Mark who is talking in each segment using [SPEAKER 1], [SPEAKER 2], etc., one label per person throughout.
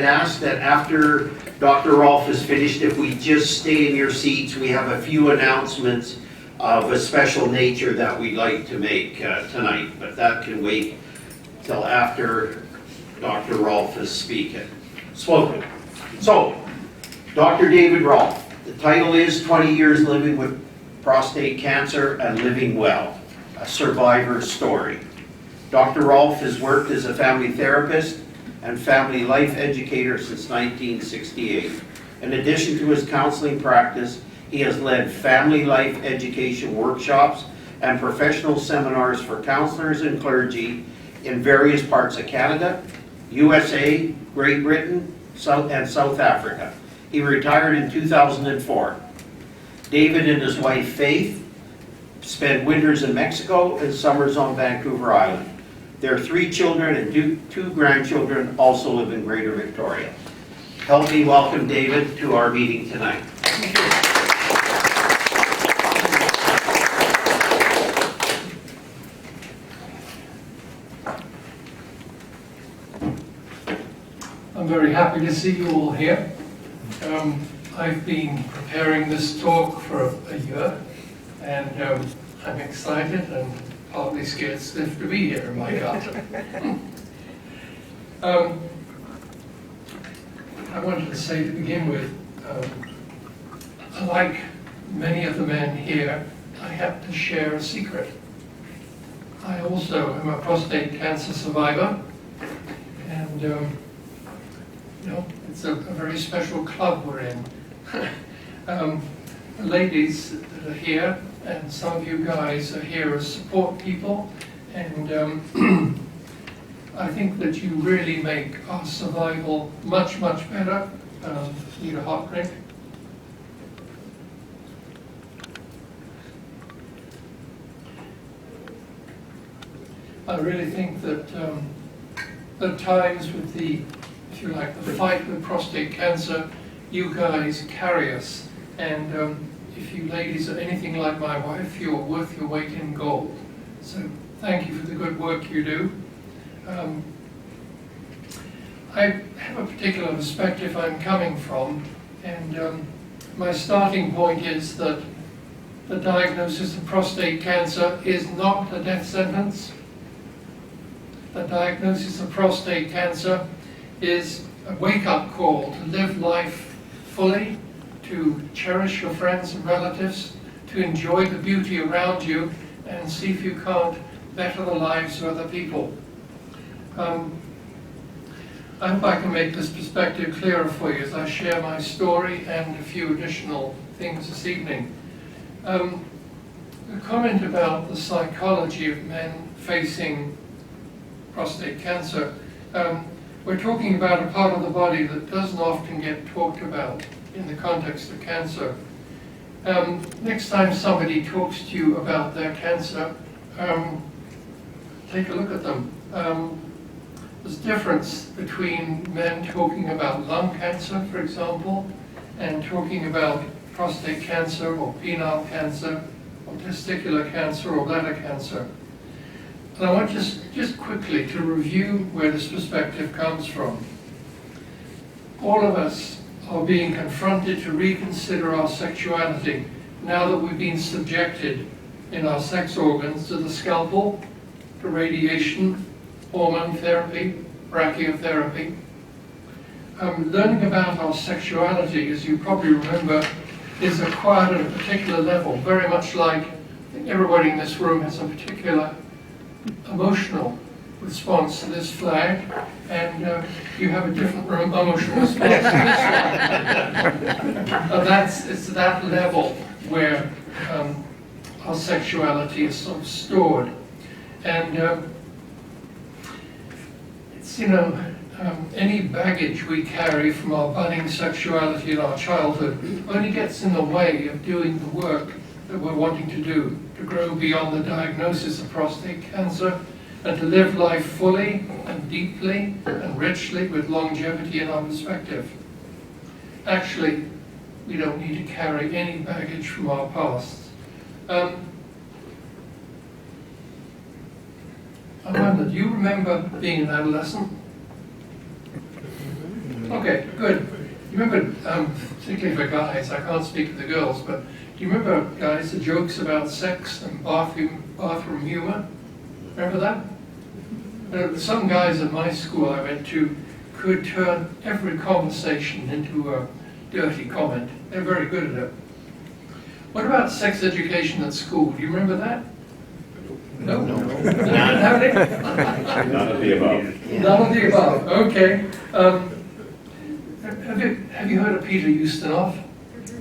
[SPEAKER 1] ask that after Dr. Rolfe is finished, if we just stay in your seats, we have a few announcements of a special nature that we'd like to make tonight, but that can wait till after Dr. Rolfe is spoken. So, Dr. David Rolfe, the title is 20 Years Living with Prostate Cancer and Living Well, a survivor's story. Dr. Rolfe has worked as a family therapist and family life educator since 1968. In addition to his counseling practice, he has led family life education workshops and professional seminars for counselors and clergy in various parts of Canada, USA, Great Britain, and South Africa. He retired in 2004. David and his wife Faith spend winters in Mexico and summers on Vancouver Island. Their 3 children and 2 grandchildren also live in Greater Victoria. Help me welcome David to our meeting tonight.
[SPEAKER 2] I'm very happy to see you all here. I've been preparing this talk for a year, and I'm excited and partly scared stiff to be here in my gut. I wanted to say to begin with, like many of the men here, I have to share a secret. I also am a prostate cancer survivor, and it's a very special club we're in. The ladies that are here, and some of you guys are here as support people, and I think that you really make our survival much, much better. Need a hot drink? I really think that at times with the, if you like, the fight with prostate cancer, you guys carry us, and if you ladies are anything like my wife, you're worth your weight in gold. So thank you for the good work you do. I have a particular perspective I'm coming from, and my starting point is that the diagnosis of prostate cancer is not a death sentence. The diagnosis of prostate cancer is a wake-up call to live life fully, to cherish your friends and relatives, to enjoy the beauty around you, and see if you can't better the lives of other people. I hope I can make this perspective clearer for you as I share my story and a few additional things this evening. A comment about the psychology of men facing prostate cancer. We're talking about a part of the body that doesn't often get talked about in the context of cancer. Next time somebody talks to you about their cancer, take a look at them. There's a difference between men talking about lung cancer, for example, and talking about prostate cancer or penile cancer or testicular cancer or bladder cancer. And I want just quickly to review where this perspective comes from. All of us are being confronted to reconsider our sexuality now that we've been subjected in our sex organs to the scalpel, to radiation, hormone therapy, brachytherapy. Learning about our sexuality, as you probably remember, is acquired at a particular level, very much like I think everybody in this room has a particular emotional response to this flag, and you have a different emotional response to this one. It's that level where our sexuality is sort of stored. And it's, any baggage we carry from our budding sexuality in our childhood only gets in the way of doing the work that we're wanting to do, to grow beyond the diagnosis of prostate cancer and to live life fully and deeply and richly with longevity in our perspective. Actually, we don't need to carry any baggage from our past. I wonder, do you remember being an adolescent? Okay, good. You remember, particularly for guys, I can't speak for the girls, but do you remember, guys, the jokes about sex and bathroom humor? Remember that? Some guys at my school I went to could turn every conversation into a dirty comment. They're very good at it. What about sex education at school? Do you remember that? No?
[SPEAKER 3] None of the above.
[SPEAKER 2] None of the above, okay. Have you heard of Peter Ustinov?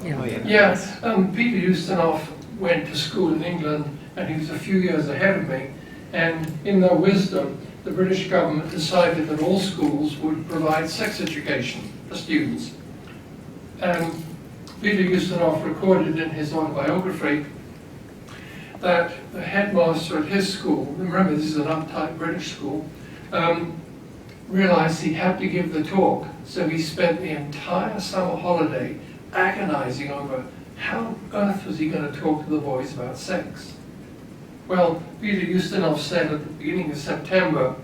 [SPEAKER 2] Yes, Peter Ustinov went to school in England and he was a few years ahead of me. And in their wisdom, the British government decided that all schools would provide sex education for students. And Peter Ustinov recorded in his autobiography that the headmaster at his school, remember this is an uptight British school, realized he had to give the talk, so he spent the entire summer holiday agonizing over how on earth was he going to talk to the boys about sex. Well, Peter Ustinov said at the beginning of September,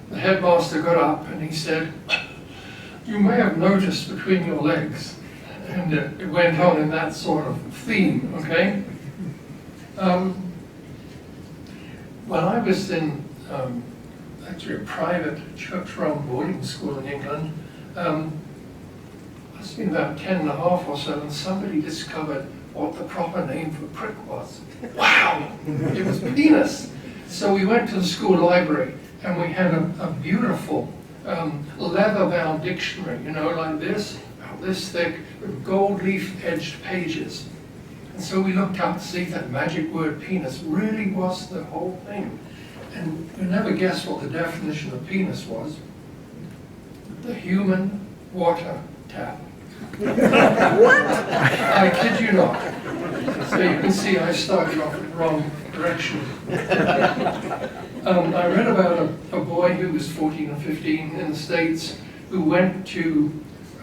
[SPEAKER 2] the headmaster got up and he said, "You may have noticed between your legs," and it went on in that sort of theme, okay? When I was in actually a private church-run boarding school in England, must have been about 10 and a half or so, and somebody discovered what the proper name for prick was. Wow! It was penis. So we went to the school library and we had a beautiful leather-bound dictionary, you know, like this, about this thick, with gold leaf-edged pages. And so we looked up to see if that magic word penis really was the whole thing. And you never guessed what the definition of penis was. The human water tap. What? I kid you not. So you can see I started off in the wrong direction. I read about a boy who was 14 or 15 in the States who went to,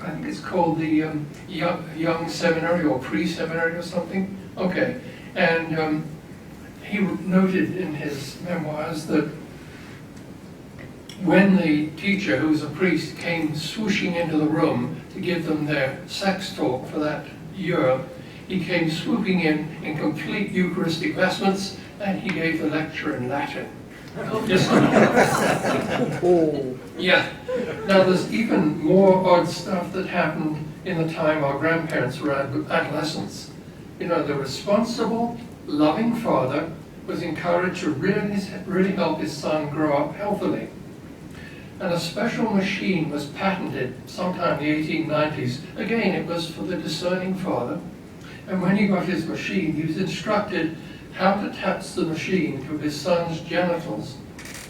[SPEAKER 2] I think it's called the young seminary or pre-seminary or something. Okay, and he noted in his memoirs that when the teacher, who was a priest, came swooshing into the room to give them their sex talk for that year, he came swooping in complete Eucharistic vestments, and he gave the lecture in Latin. Yeah. Now there's even more odd stuff that happened in the time our grandparents were adolescents. You know, the responsible, loving father was encouraged to really help his son grow up healthily. And a special machine was patented sometime in the 1890s. Again, it was for the discerning father. And when he got his machine, he was instructed how to touch the machine to his son's genitals,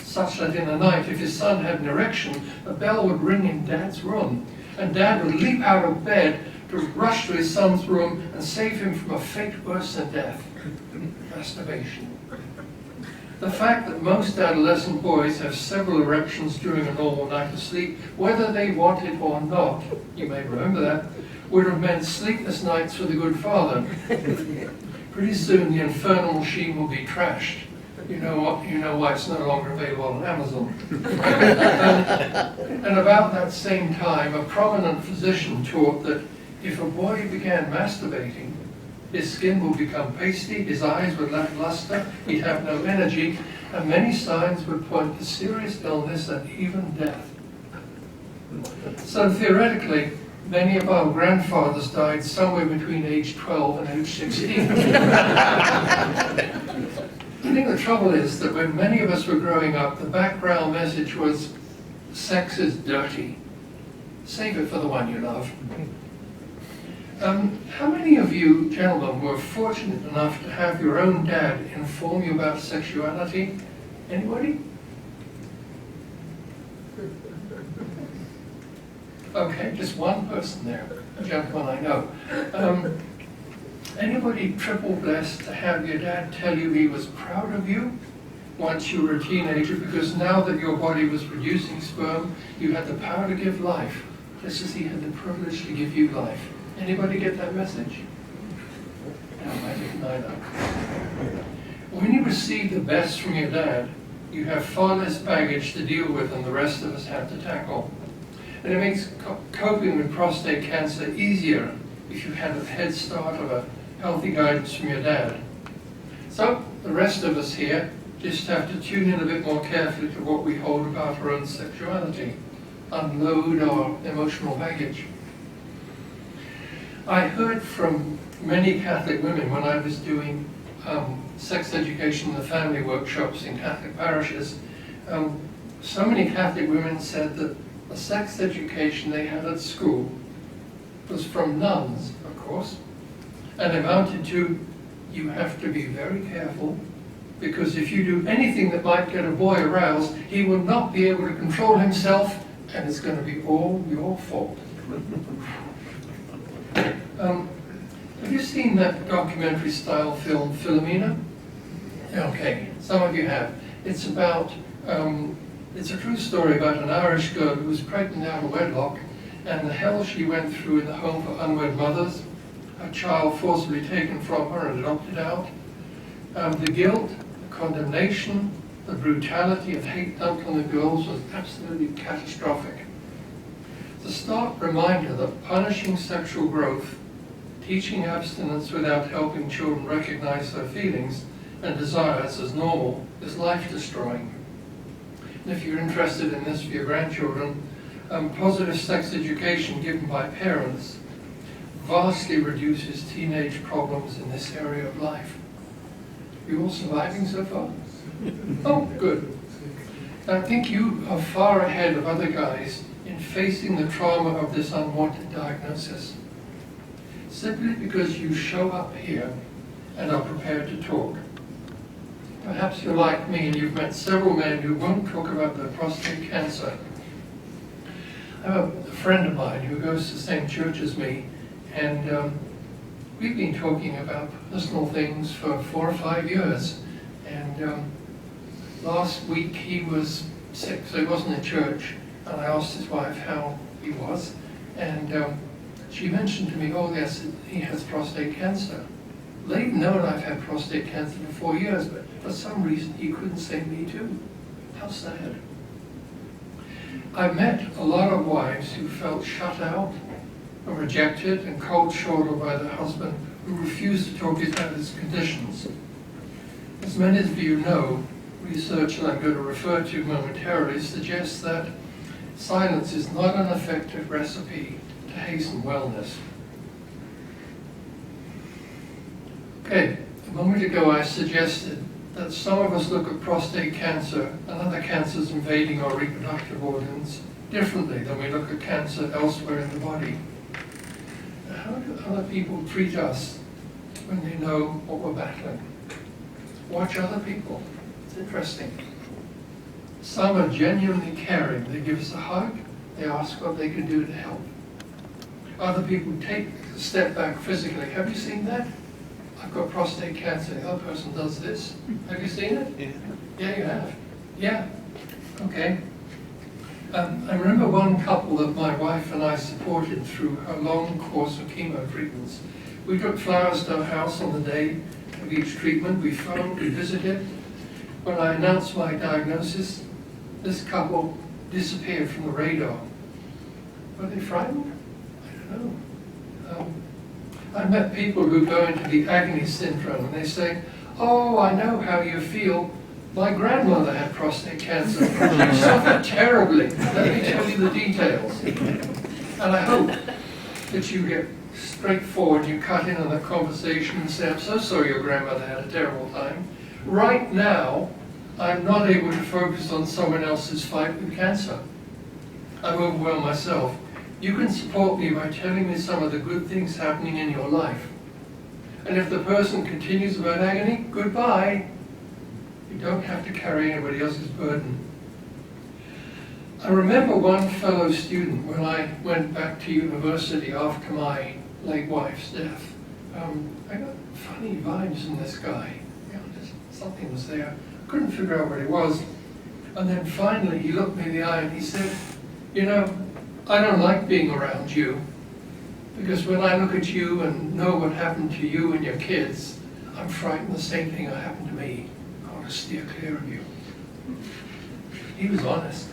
[SPEAKER 2] such that in the night, if his son had an erection, a bell would ring in Dad's room, and Dad would leap out of bed to rush to his son's room and save him from a fate worse than death: masturbation. The fact that most adolescent boys have several erections during a normal night of sleep, whether they want it or not, you may remember that, would have meant sleepless nights for the good father. Pretty soon the infernal machine will be trashed. You know why it's no longer available on Amazon. And about that same time, a prominent physician taught that if a boy began masturbating, his skin would become pasty, his eyes would lack luster, he'd have no energy, and many signs would point to serious illness and even death. So theoretically, many of our grandfathers died somewhere between age 12 and age 16. I think the trouble is that when many of us were growing up, the background message was, sex is dirty. Save it for the one you love. How many of you gentlemen were fortunate enough to have your own dad inform you about sexuality? Anybody? Okay, just one person there, a gentleman I know. Anybody triple blessed to have your dad tell you he was proud of you once you were a teenager, because now that your body was producing sperm, you had the power to give life, just as he had the privilege to give you life? Anybody get that message? No, I didn't either. When you receive the best from your dad, you have far less baggage to deal with than the rest of us have to tackle. And it makes coping with prostate cancer easier if you had a head start of a healthy guidance from your dad. So the rest of us here just have to tune in a bit more carefully to what we hold about our own sexuality, unload our emotional baggage. I heard from many Catholic women when I was doing sex education in the family workshops in Catholic parishes. So many Catholic women said that the sex education they had at school was from nuns, of course, and amounted to, you have to be very careful, because if you do anything that might get a boy aroused, he will not be able to control himself, and it's going to be all your fault. Have you seen that documentary style film, Philomena? Okay, some of you have. It's about, it's a true story about an Irish girl who was pregnant out of wedlock, and the hell she went through in the home for unwed mothers, her child forcibly taken from her and adopted out, the guilt, the condemnation, the brutality and hate dumped on the girls was absolutely catastrophic. It's a stark reminder that punishing sexual growth, teaching abstinence without helping children recognize their feelings and desires as normal is life-destroying. And if you're interested in this for your grandchildren, positive sex education given by parents vastly reduces teenage problems in this area of life. You all surviving so far? Oh, good. I think you are far ahead of other guys in facing the trauma of this unwanted diagnosis, simply because you show up here and are prepared to talk. Perhaps you're like me and you've met several men who won't talk about their prostate cancer. I have a friend of mine who goes to the same church as me, and we've been talking about personal things for 4 or 5 years. And last week he was sick, so he wasn't in church, and I asked his wife how he was, and she mentioned to me, oh yes, he has prostate cancer. They've known I've had prostate cancer for 4 years, but for some reason he couldn't say me too. How sad. I've met a lot of wives who felt shut out and rejected and cold-shouldered by their husband who refused to talk about his conditions. As many of you know, research that I'm going to refer to momentarily suggests that silence is not an effective recipe to hasten wellness. Okay, a moment ago I suggested that some of us look at prostate cancer and other cancers invading our reproductive organs differently than we look at cancer elsewhere in the body. How do other people treat us when they know what we're battling? Watch other people. It's interesting. Some are genuinely caring. They give us a hug. They ask what they can do to help. Other people take a step back physically. Have you seen that? I've got prostate cancer. The other person does this. Have you seen it?
[SPEAKER 3] Yeah.
[SPEAKER 2] Yeah, you have. Yeah. Okay. I remember one couple that my wife and I supported through her long course of chemo treatments. We took flowers to our house on the day of each treatment. We phoned, we visited. When I announced my diagnosis, this couple disappeared from the radar. Were they frightened? I don't know. I've met people who go into the agony syndrome and they say, oh, I know how you feel. My grandmother had prostate cancer. She suffered terribly. Let me tell you the details. And I hope that you get straightforward, you cut in on the conversation and say, I'm so sorry your grandmother had a terrible time. Right now, I'm not able to focus on someone else's fight with cancer. I'm overwhelmed myself. You can support me by telling me some of the good things happening in your life. And if the person continues about agony, goodbye. You don't have to carry anybody else's burden. I remember one fellow student when I went back to university after my late wife's death. I got funny vibes in this guy. Just something was there. I couldn't figure out what it was. And then finally he looked me in the eye and he said, you know, I don't like being around you, because when I look at you and know what happened to you and your kids, I'm frightened the same thing that happened to me. I want to steer clear of you. He was honest.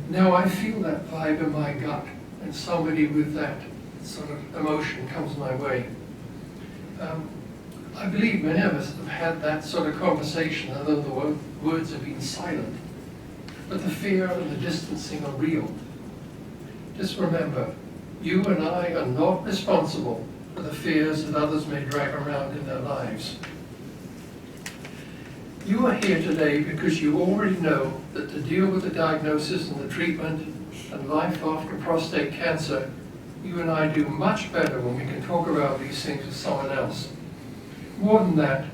[SPEAKER 2] Now I feel that vibe in my gut, and somebody with that sort of emotion comes my way. I believe many of us have had that sort of conversation, although the words have been silent. But the fear and the distancing are real. Just remember, you and I are not responsible for the fears that others may drag around in their lives. You are here today because you already know that to deal with the diagnosis and the treatment and life after prostate cancer, you and I do much better when we can talk about these things with someone else. More than that,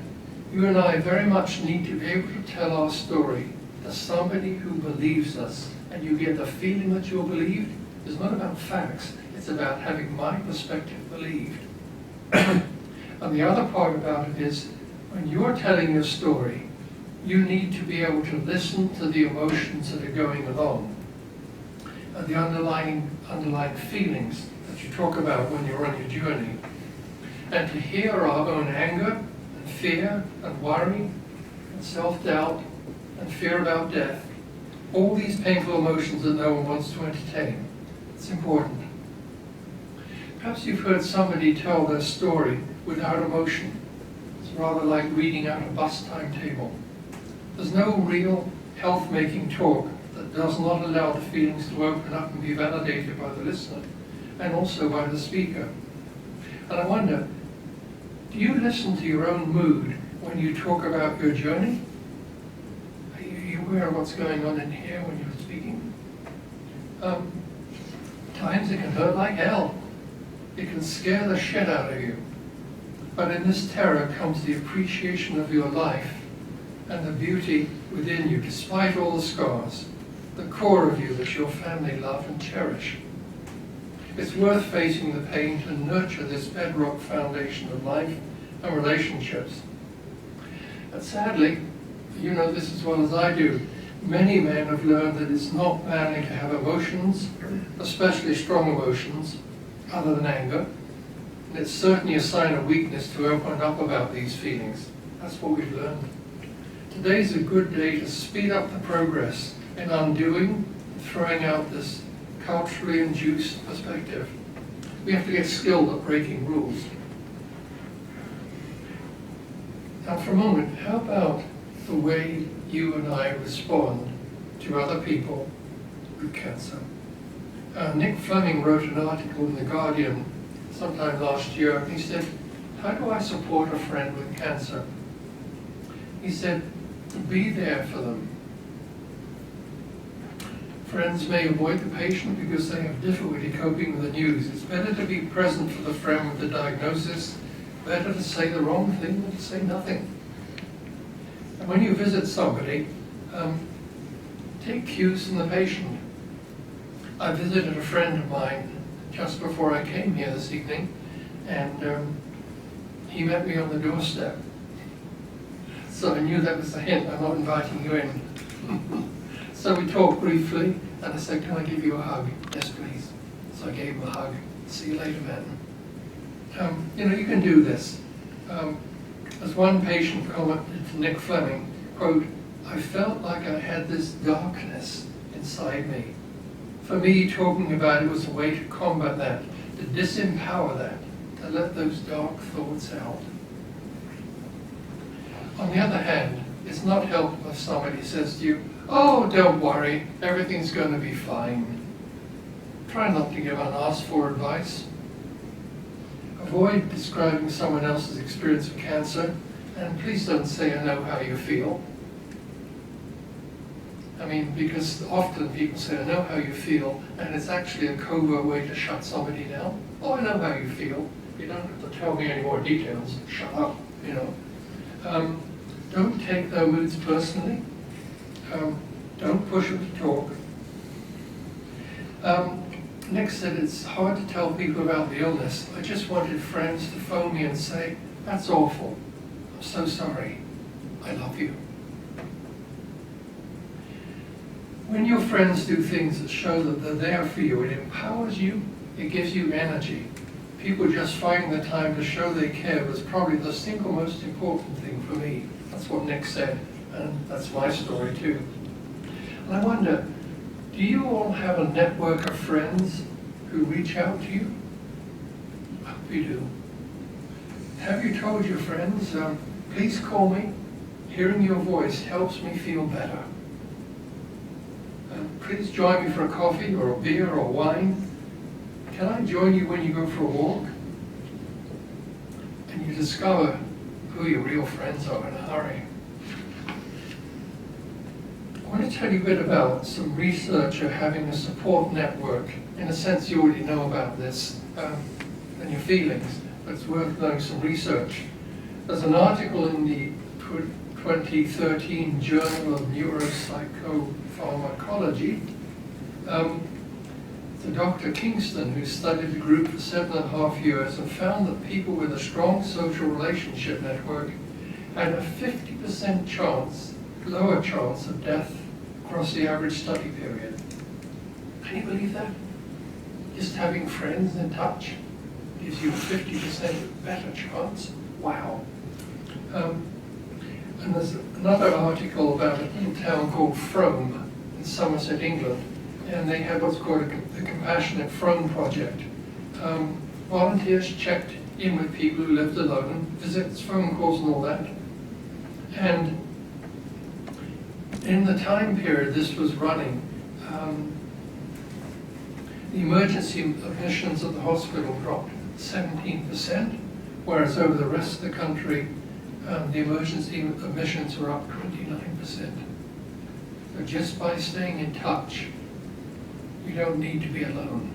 [SPEAKER 2] you and I very much need to be able to tell our story to somebody who believes us, and you get the feeling that you're believed. It's not about facts, it's about having my perspective believed. And the other part about it is, when you're telling your story, you need to be able to listen to the emotions that are going along, and the underlying feelings that you talk about when you're on your journey, and to hear our own anger and fear and worry and self-doubt and fear about death, all these painful emotions that no one wants to entertain. It's important. Perhaps you've heard somebody tell their story without emotion. It's rather like reading out a bus timetable. There's no real health-making talk that does not allow the feelings to open up and be validated by the listener and also by the speaker. And I wonder, do you listen to your own mood when you talk about your journey? Are you aware of what's going on in here when you're speaking? Times it can hurt like hell. It can scare the shit out of you. But in this terror comes the appreciation of your life and the beauty within you, despite all the scars, the core of you that your family love and cherish. It's worth facing the pain to nurture this bedrock foundation of life and relationships. And sadly, you know this as well as I do, many men have learned that it's not manly to have emotions, especially strong emotions, other than anger. And it's certainly a sign of weakness to open up about these feelings. That's what we've learned. Today's a good day to speed up the progress in undoing and throwing out this culturally induced perspective. We have to get skilled at breaking rules. Now for a moment, how about the way you and I respond to other people with cancer? Nick Fleming wrote an article in The Guardian sometime last year. He said, how do I support a friend with cancer? He said, be there for them. Friends may avoid the patient because they have difficulty coping with the news. It's better to be present for the friend with the diagnosis, better to say the wrong thing than to say nothing. And when you visit somebody, take cues from the patient. I visited a friend of mine just before I came here this evening, and he met me on the doorstep. So I knew that was a hint, I'm not inviting you in. So we talked briefly, and I said, can I give you a hug? Yes, please. So I gave him a hug. See you later, man. You know, you can do this. As one patient commented to Nick Fleming, quote, I felt like I had this darkness inside me. For me, talking about it was a way to combat that, to disempower that, to let those dark thoughts out. On the other hand, it's not helpful if somebody says to you, oh, don't worry, everything's going to be fine. Try not to give unasked for advice. Avoid describing someone else's experience of cancer, and please don't say, I know how you feel. I mean, because often people say, I know how you feel, and it's actually a covert way to shut somebody down. Oh, I know how you feel. You don't have to tell me any more details. Shut up, you know. Don't take their moods personally. Don't push them to talk. Nick said it's hard to tell people about the illness. I just wanted friends to phone me and say, that's awful. I'm so sorry. I love you. When your friends do things that show that they're there for you, it empowers you, it gives you energy. People just finding the time to show they care was probably the single most important thing for me. That's what Nick said, and that's my story too. And I wonder, Do you all have a network of friends who reach out to you? I hope you do. Have you told your friends, please call me? Hearing your voice helps me feel better. Please join me for a coffee or a beer or wine. Can I join you when you go for a walk? And you discover who your real friends are in a hurry. I want to tell you a bit about some research of having a support network. In a sense, you already know about this and your feelings, but it's worth knowing some research. There's an article in the 2013 Journal of Neuropsychopharmacology. It's Dr. Kingston, who studied the group for 7.5 years and found that people with a strong social relationship network had a 50% lower chance of death across the average study period. Can you believe that? Just having friends in touch gives you a 50% better chance. Wow. And there's another article about a little town called Frome in Somerset, England, and they have what's called the Compassionate Frome Project. Volunteers checked in with people who lived alone, visits, phone calls and all that. And in the time period this was running, the emergency admissions at the hospital dropped 17%, whereas over the rest of the country, the emergency admissions were up 29%. So just by staying in touch, you don't need to be alone.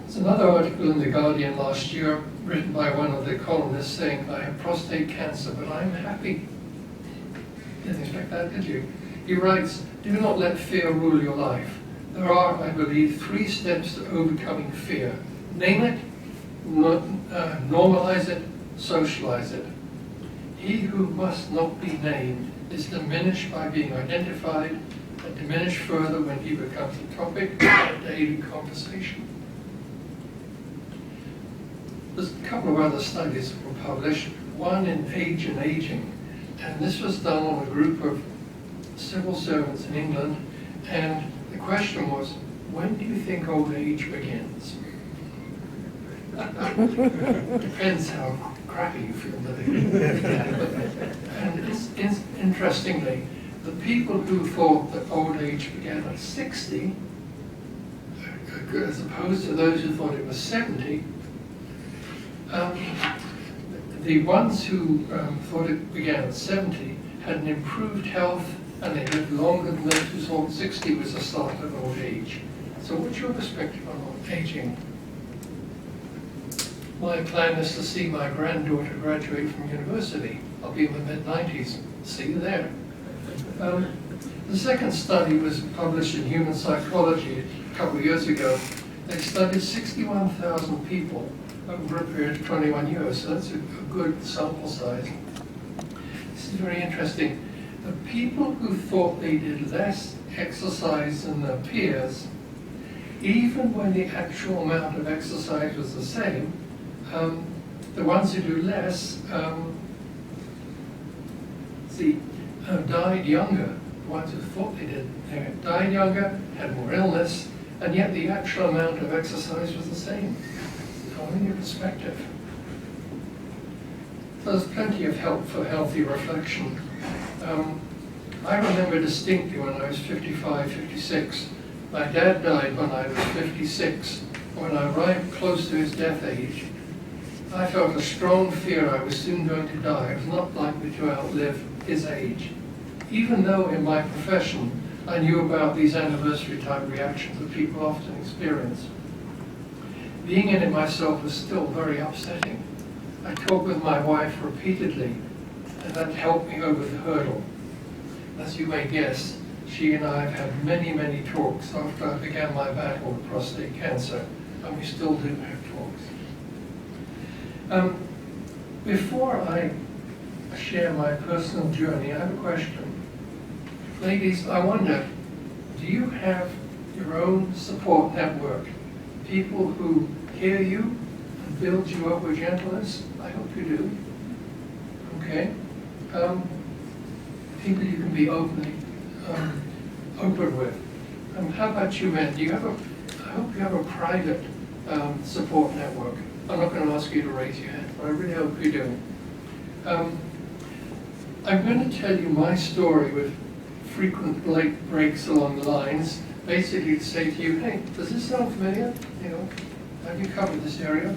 [SPEAKER 2] There's another article in The Guardian last year written by one of the columnists saying, I have prostate cancer, but I'm happy. Didn't expect that, did you? He writes, do not let fear rule your life. There are, I believe, 3 steps to overcoming fear. Name it, normalize it, socialize it. He who must not be named is diminished by being identified and diminished further when he becomes a topic of daily conversation. There's a couple of other studies that were published, one in Age and Aging, and this was done on a group of civil servants in England, and the question was, when do you think old age begins? Depends how crappy you feel living. And interestingly, the people who thought that old age began at 60, as opposed to those who thought it was 70, the ones who thought it began at 70 had an improved health and they lived longer than those who thought 60 was the start of old age. So what's your perspective on aging? My plan is to see my granddaughter graduate from university. I'll be in the mid-90s. See you there. The second study was published in Human Psychology a couple of years ago. They studied 61,000 people over a period of 21 years, so that's a good sample size. This is very interesting. The people who thought they did less exercise than their peers, even when the actual amount of exercise was the same, the ones who do less died younger. The ones who thought they did died younger, had more illness, and yet the actual amount of exercise was the same. So in your perspective. So there's plenty of help for healthy reflection. I remember distinctly when I was 55, 56. My dad died when I was 56. When I arrived close to his death age, I felt a strong fear I was soon going to die. I was not likely to outlive his age. Even though in my profession I knew about these anniversary type reactions that people often experience. Being in it myself was still very upsetting. I talked with my wife repeatedly, and that helped me over the hurdle. As you may guess, she and I have had many, many talks after I began my battle with prostate cancer, and we still do have talks. Before I share my personal journey, I have a question. Ladies, I wonder, do you have your own support network? People who hear you and build you up with gentleness? I hope you do. Okay. People you can be openly open with. How about you men? I hope you have a private support network. I'm not going to ask you to raise your hand, but I really hope you do. I'm going to tell you my story with frequent breaks along the lines, basically to say to you, hey, does this sound familiar? You know, have you covered this area?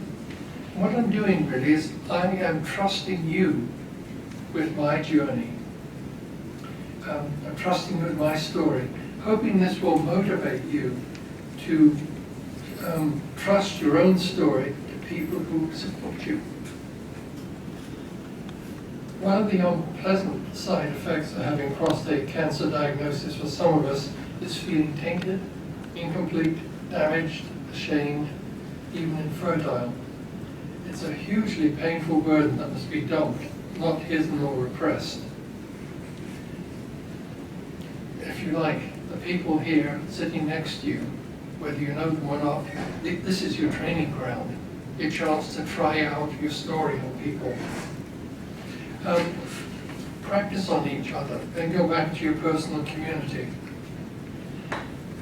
[SPEAKER 2] What I'm doing really is I am trusting you with my journey. I'm trusting with my story, hoping this will motivate you to trust your own story to people who support you. One of the unpleasant side effects of having prostate cancer diagnosis for some of us is feeling tainted, incomplete, damaged, ashamed, even infertile. It's a hugely painful burden that must be dumped, not hidden or repressed. If you like, the people here sitting next to you, whether you know them or not, this is your training ground, your chance to try out your story on people. Practice on each other, then go back to your personal community.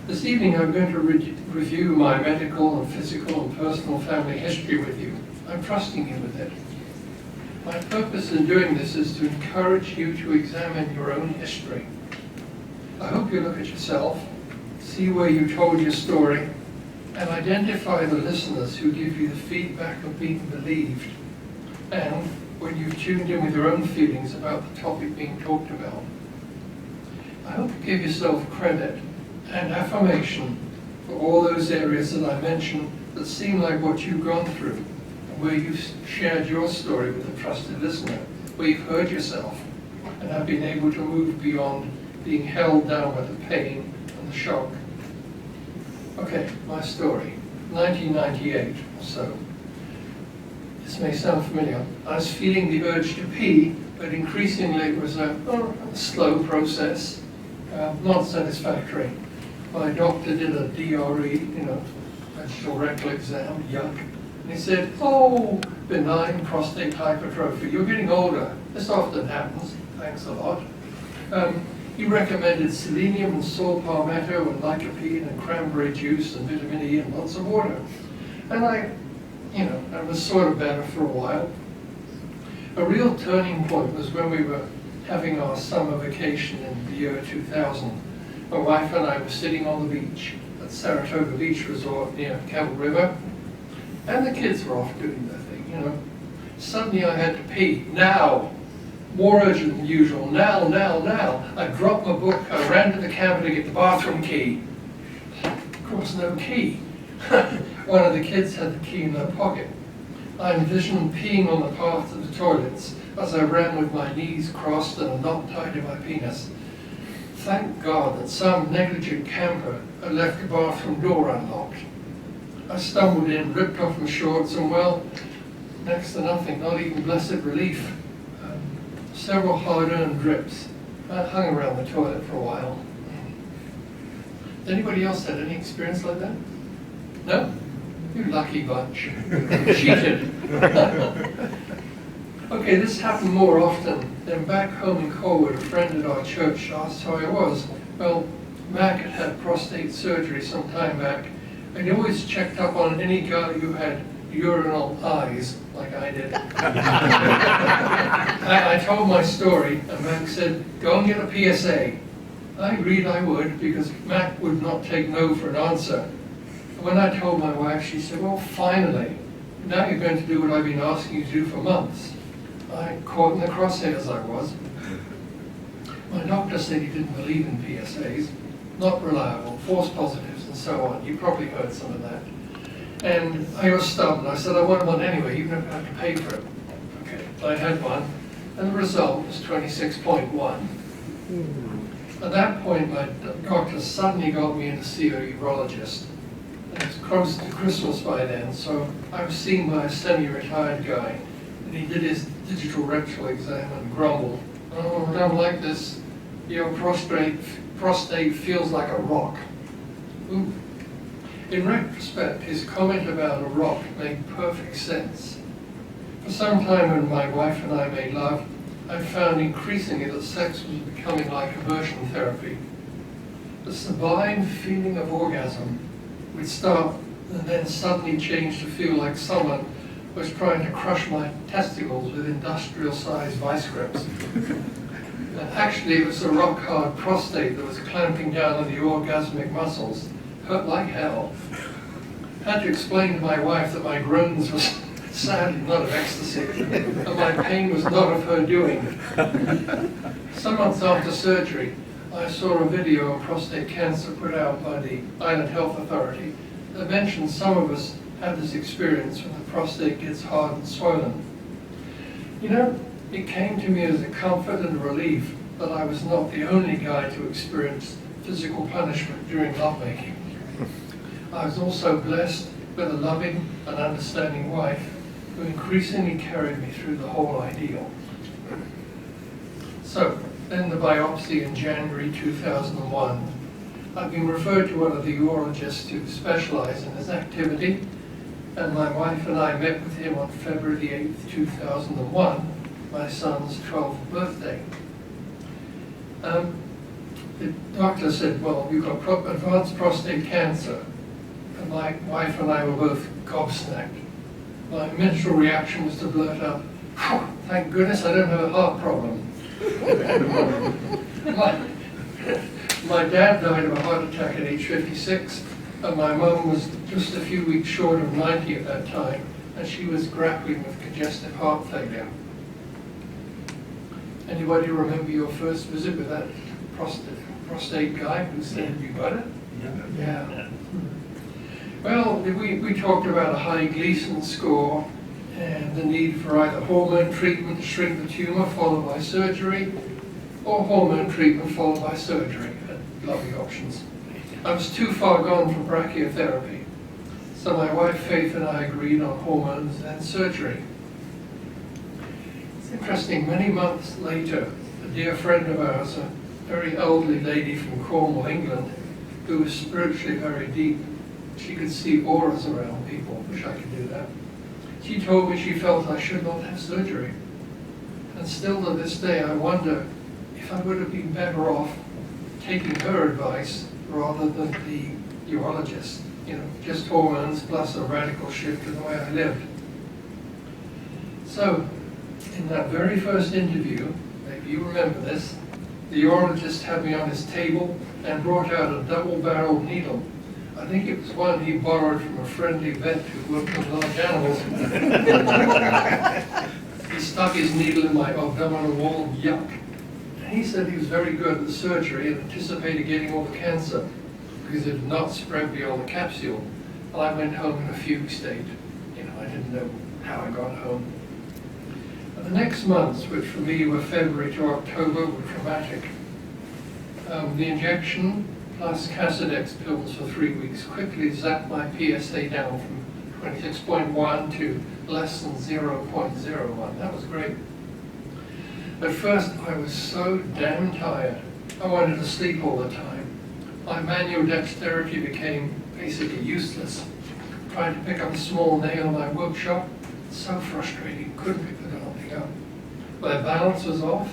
[SPEAKER 2] This evening I'm going to review my medical and physical and personal family history with you. I'm trusting you with it. My purpose in doing this is to encourage you to examine your own history. I hope you look at yourself, see where you told your story, and identify the listeners who give you the feedback of being believed, and when you've tuned in with your own feelings about the topic being talked about. I hope you give yourself credit and affirmation for all those areas that I mentioned that seem like what you've gone through, and where you've shared your story with a trusted listener, where you've heard yourself and have been able to move beyond being held down by the pain and the shock. Okay, my story, 1998 or so. This may sound familiar. I was feeling the urge to pee, but increasingly it was a slow process, not satisfactory. My doctor did a DRE, vaginal rectal exam, yuck. And he said, oh, benign prostate hypertrophy. You're getting older. This often happens. Thanks a lot. He recommended selenium and saw palmetto and lycopene and cranberry juice and vitamin E and lots of water. And I was sort of better for a while. A real turning point was when we were having our summer vacation in the year 2000. My wife and I were sitting on the beach at Saratoga Beach Resort near Campbell River, and the kids were off doing their thing, Suddenly I had to pee. Now! More urgent than usual. Now! I dropped my book, I ran to the camper to get the bathroom key. Of course, no key. One of the kids had the key in their pocket. I envisioned peeing on the path to the toilets as I ran with my knees crossed and a knot tied to my penis. Thank God that some negligent camper had left the bathroom door unlocked. I stumbled in, ripped off my shorts, and well, next to nothing, not even blessed relief. Several hard-earned drips. I hung around the toilet for a while. Anybody else had any experience like that? No? You lucky bunch. Cheated. Okay, this happened more often. Then back home in Colwood, a friend at our church asked how I was. Well, Mac had had prostate surgery some time back, and he always checked up on any guy who had urinal eyes, like I did. I told my story, and Mac said, go and get a PSA. I agreed I would, because Mac would not take no for an answer. When I told my wife, she said, well, finally, now you're going to do what I've been asking you to do for months. I caught in the crosshairs I was. My doctor said he didn't believe in PSAs, not reliable, false positives, and so on. You probably heard some of that. And I was stubborn. I said I want one anyway, even if I have to pay for it. Okay, I had one, and the result was 26.1. At that point, my doctor suddenly got me in to see a urologist. It was close to Christmas by then, so I was seen by a semi-retired guy, and he did his digital rectal exam and grumbled, oh, I don't like this. Your prostate feels like a rock. Ooh. In retrospect, his comment about a rock made perfect sense. For some time when my wife and I made love, I found increasingly that sex was becoming like aversion therapy. the sublime feeling of orgasm would start and then suddenly change to feel like someone was trying to crush my testicles with industrial-sized vice grips. Actually, it was the rock-hard prostate that was clamping down on the orgasmic muscles. Hurt like hell. Had to explain to my wife that my groans were sadly not of ecstasy, and my pain was not of her doing. Some months after surgery, I saw a video of prostate cancer put out by the Island Health Authority that mentioned some of us have this experience when the prostate gets hard and swollen. You know, it came to me as a comfort and a relief that I was not the only guy to experience physical punishment during lovemaking. I was also blessed with a loving and understanding wife who increasingly carried me through the whole ordeal. So, then the biopsy in January 2001. I've been referred to one of the urologists who specialize in this activity, and my wife and I met with him on February the 8th, 2001, my son's 12th birthday. The doctor said, well, you've got advanced prostate cancer. And my wife and I were both gobsmacked. My mental reaction was to blurt out, thank goodness I don't have a heart problem. My dad died of a heart attack at age 56, and my mum was just a few weeks short of 90 at that time, and she was grappling with congestive heart failure. Anybody remember your first visit with that prostate guy who said you got it? Yeah. Well, we talked about a high Gleason score and the need for either hormone treatment to shrink the tumor followed by surgery, or hormone treatment followed by surgery. Lovely options. I was too far gone from brachytherapy, so my wife Faith and I agreed on hormones and surgery. It's interesting, many months later, a dear friend of ours, a very elderly lady from Cornwall, England, who was spiritually very deep, she could see auras around people. Wish I could do that. She told me she felt I should not have surgery. And still to this day I wonder if I would have been better off taking her advice rather than the urologist. You know, just hormones plus a radical shift in the way I lived. So, in that very first interview, maybe you remember this, the urologist had me on his table and brought out a double-barreled needle. I think it was one he borrowed from a friendly vet who worked with large animals. He stuck his needle in my abdominal wall, yuck. And he said he was very good at the surgery and anticipated getting all the cancer because it had not spread beyond the capsule. And I went home in a fugue state. You know, I didn't know how I got home. But the next months, which for me were February to October, were traumatic. The injection plus Casodex pills for 3 weeks quickly zapped my PSA down from 26.1 to less than 0.01. That was great. At first, I was so damn tired. I wanted to sleep all the time. My manual dexterity became basically useless. Trying to pick up a small nail in my workshop, so frustrating, couldn't pick the darn thing up. My balance was off.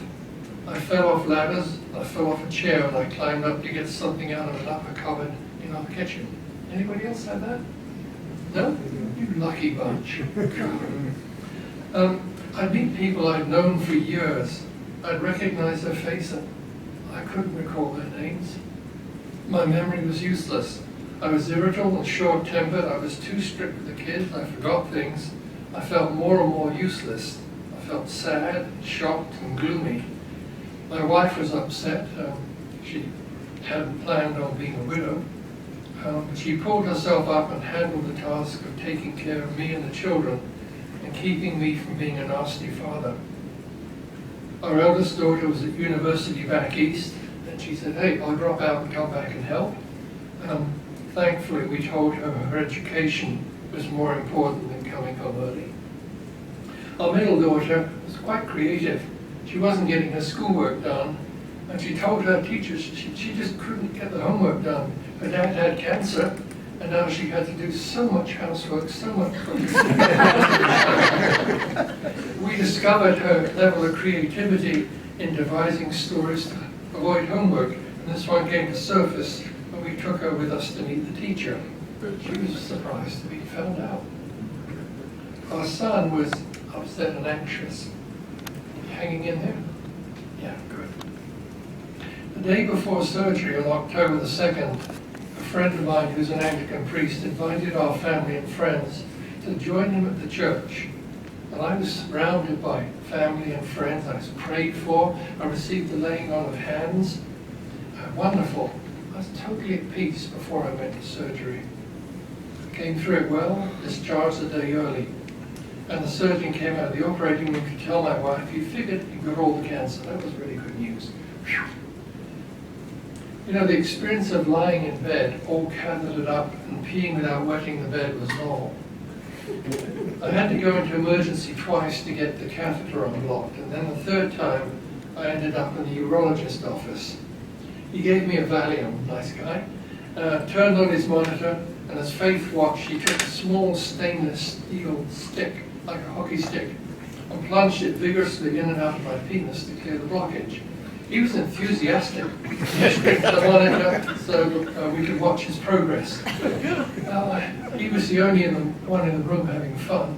[SPEAKER 2] I fell off ladders, I fell off a chair, and I climbed up to get something out of an upper cupboard in our kitchen. Anybody else had that? No? You lucky bunch. I'd meet people I'd known for years. I'd recognize their face, and I couldn't recall their names. My memory was useless. I was irritable and short-tempered. I was too strict with the kids. I forgot things. I felt more and more useless. I felt sad, shocked, and gloomy. My wife was upset. She hadn't planned on being a widow. But she pulled herself up and handled the task of taking care of me and the children and keeping me from being a nasty father. Our eldest daughter was at university back east, and she said, hey, I'll drop out and come back and help. Thankfully, we told her her education was more important than coming home early. Our middle daughter was quite creative. She wasn't getting her schoolwork done, and she told her teachers she just couldn't get the homework done. Her dad had cancer, and now she had to do so much housework, so much cooking. We discovered her level of creativity in devising stories to avoid homework. And this one came to surface when we took her with us to meet the teacher. She was surprised to be found out. Our son was upset and anxious. Hanging in there? Yeah, good. The day before surgery, on October the 2nd, a friend of mine who's an Anglican priest invited our family and friends to join him at the church. And I was surrounded by family and friends. I was prayed for. I received the laying on of hands. Wonderful. I was totally at peace before I went to surgery. I came through it well, discharged a day early. And the surgeon came out of the operating room to tell my wife, he figured he got all the cancer. That was really good news. Whew. You know, the experience of lying in bed, all cathetered up and peeing without wetting the bed was normal. I had to go into emergency twice to get the catheter unblocked, and then the third time I ended up in the urologist office. He gave me a Valium, nice guy, turned on his monitor, and as Faith watched, he took a small stainless steel stick, like a hockey stick, and plunged it vigorously in and out of my penis to clear the blockage. He was enthusiastic. He just picked the monitor so we could watch his progress. He was the only one in the room having fun.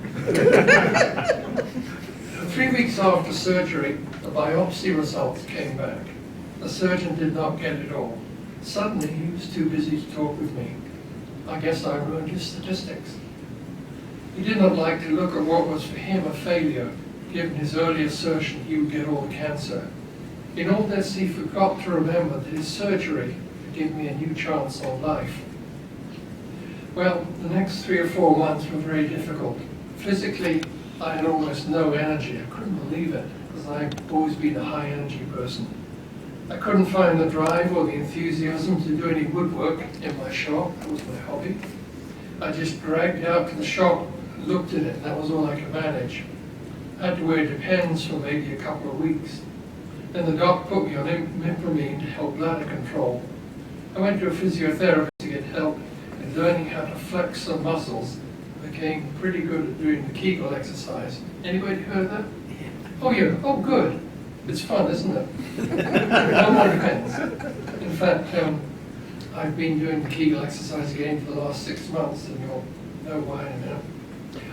[SPEAKER 2] 3 weeks after surgery, the biopsy results came back. The surgeon did not get it all. Suddenly, he was too busy to talk with me. I guess I ruined his statistics. He did not like to look at what was for him a failure, given his early assertion he would get all the cancer. In all this, he forgot to remember that his surgery would give me a new chance on life. Well, the next 3 or 4 months were very difficult. Physically, I had almost no energy. I couldn't believe it, because I've always been a high-energy person. I couldn't find the drive or the enthusiasm to do any woodwork in my shop. That was my hobby. I just dragged out to the shop and looked at it, and that was all I could manage. I had to wear Depends for maybe a couple of weeks. Then the doc put me on Mipramine to help bladder control. I went to a physiotherapist to get help in learning how to flex some muscles. I became pretty good at doing the Kegel exercise. Anybody heard that? Oh yeah, oh good. It's fun, isn't it? No more Depends. In fact, I've been doing the Kegel exercise again for the last 6 months, and you'll know why in a minute.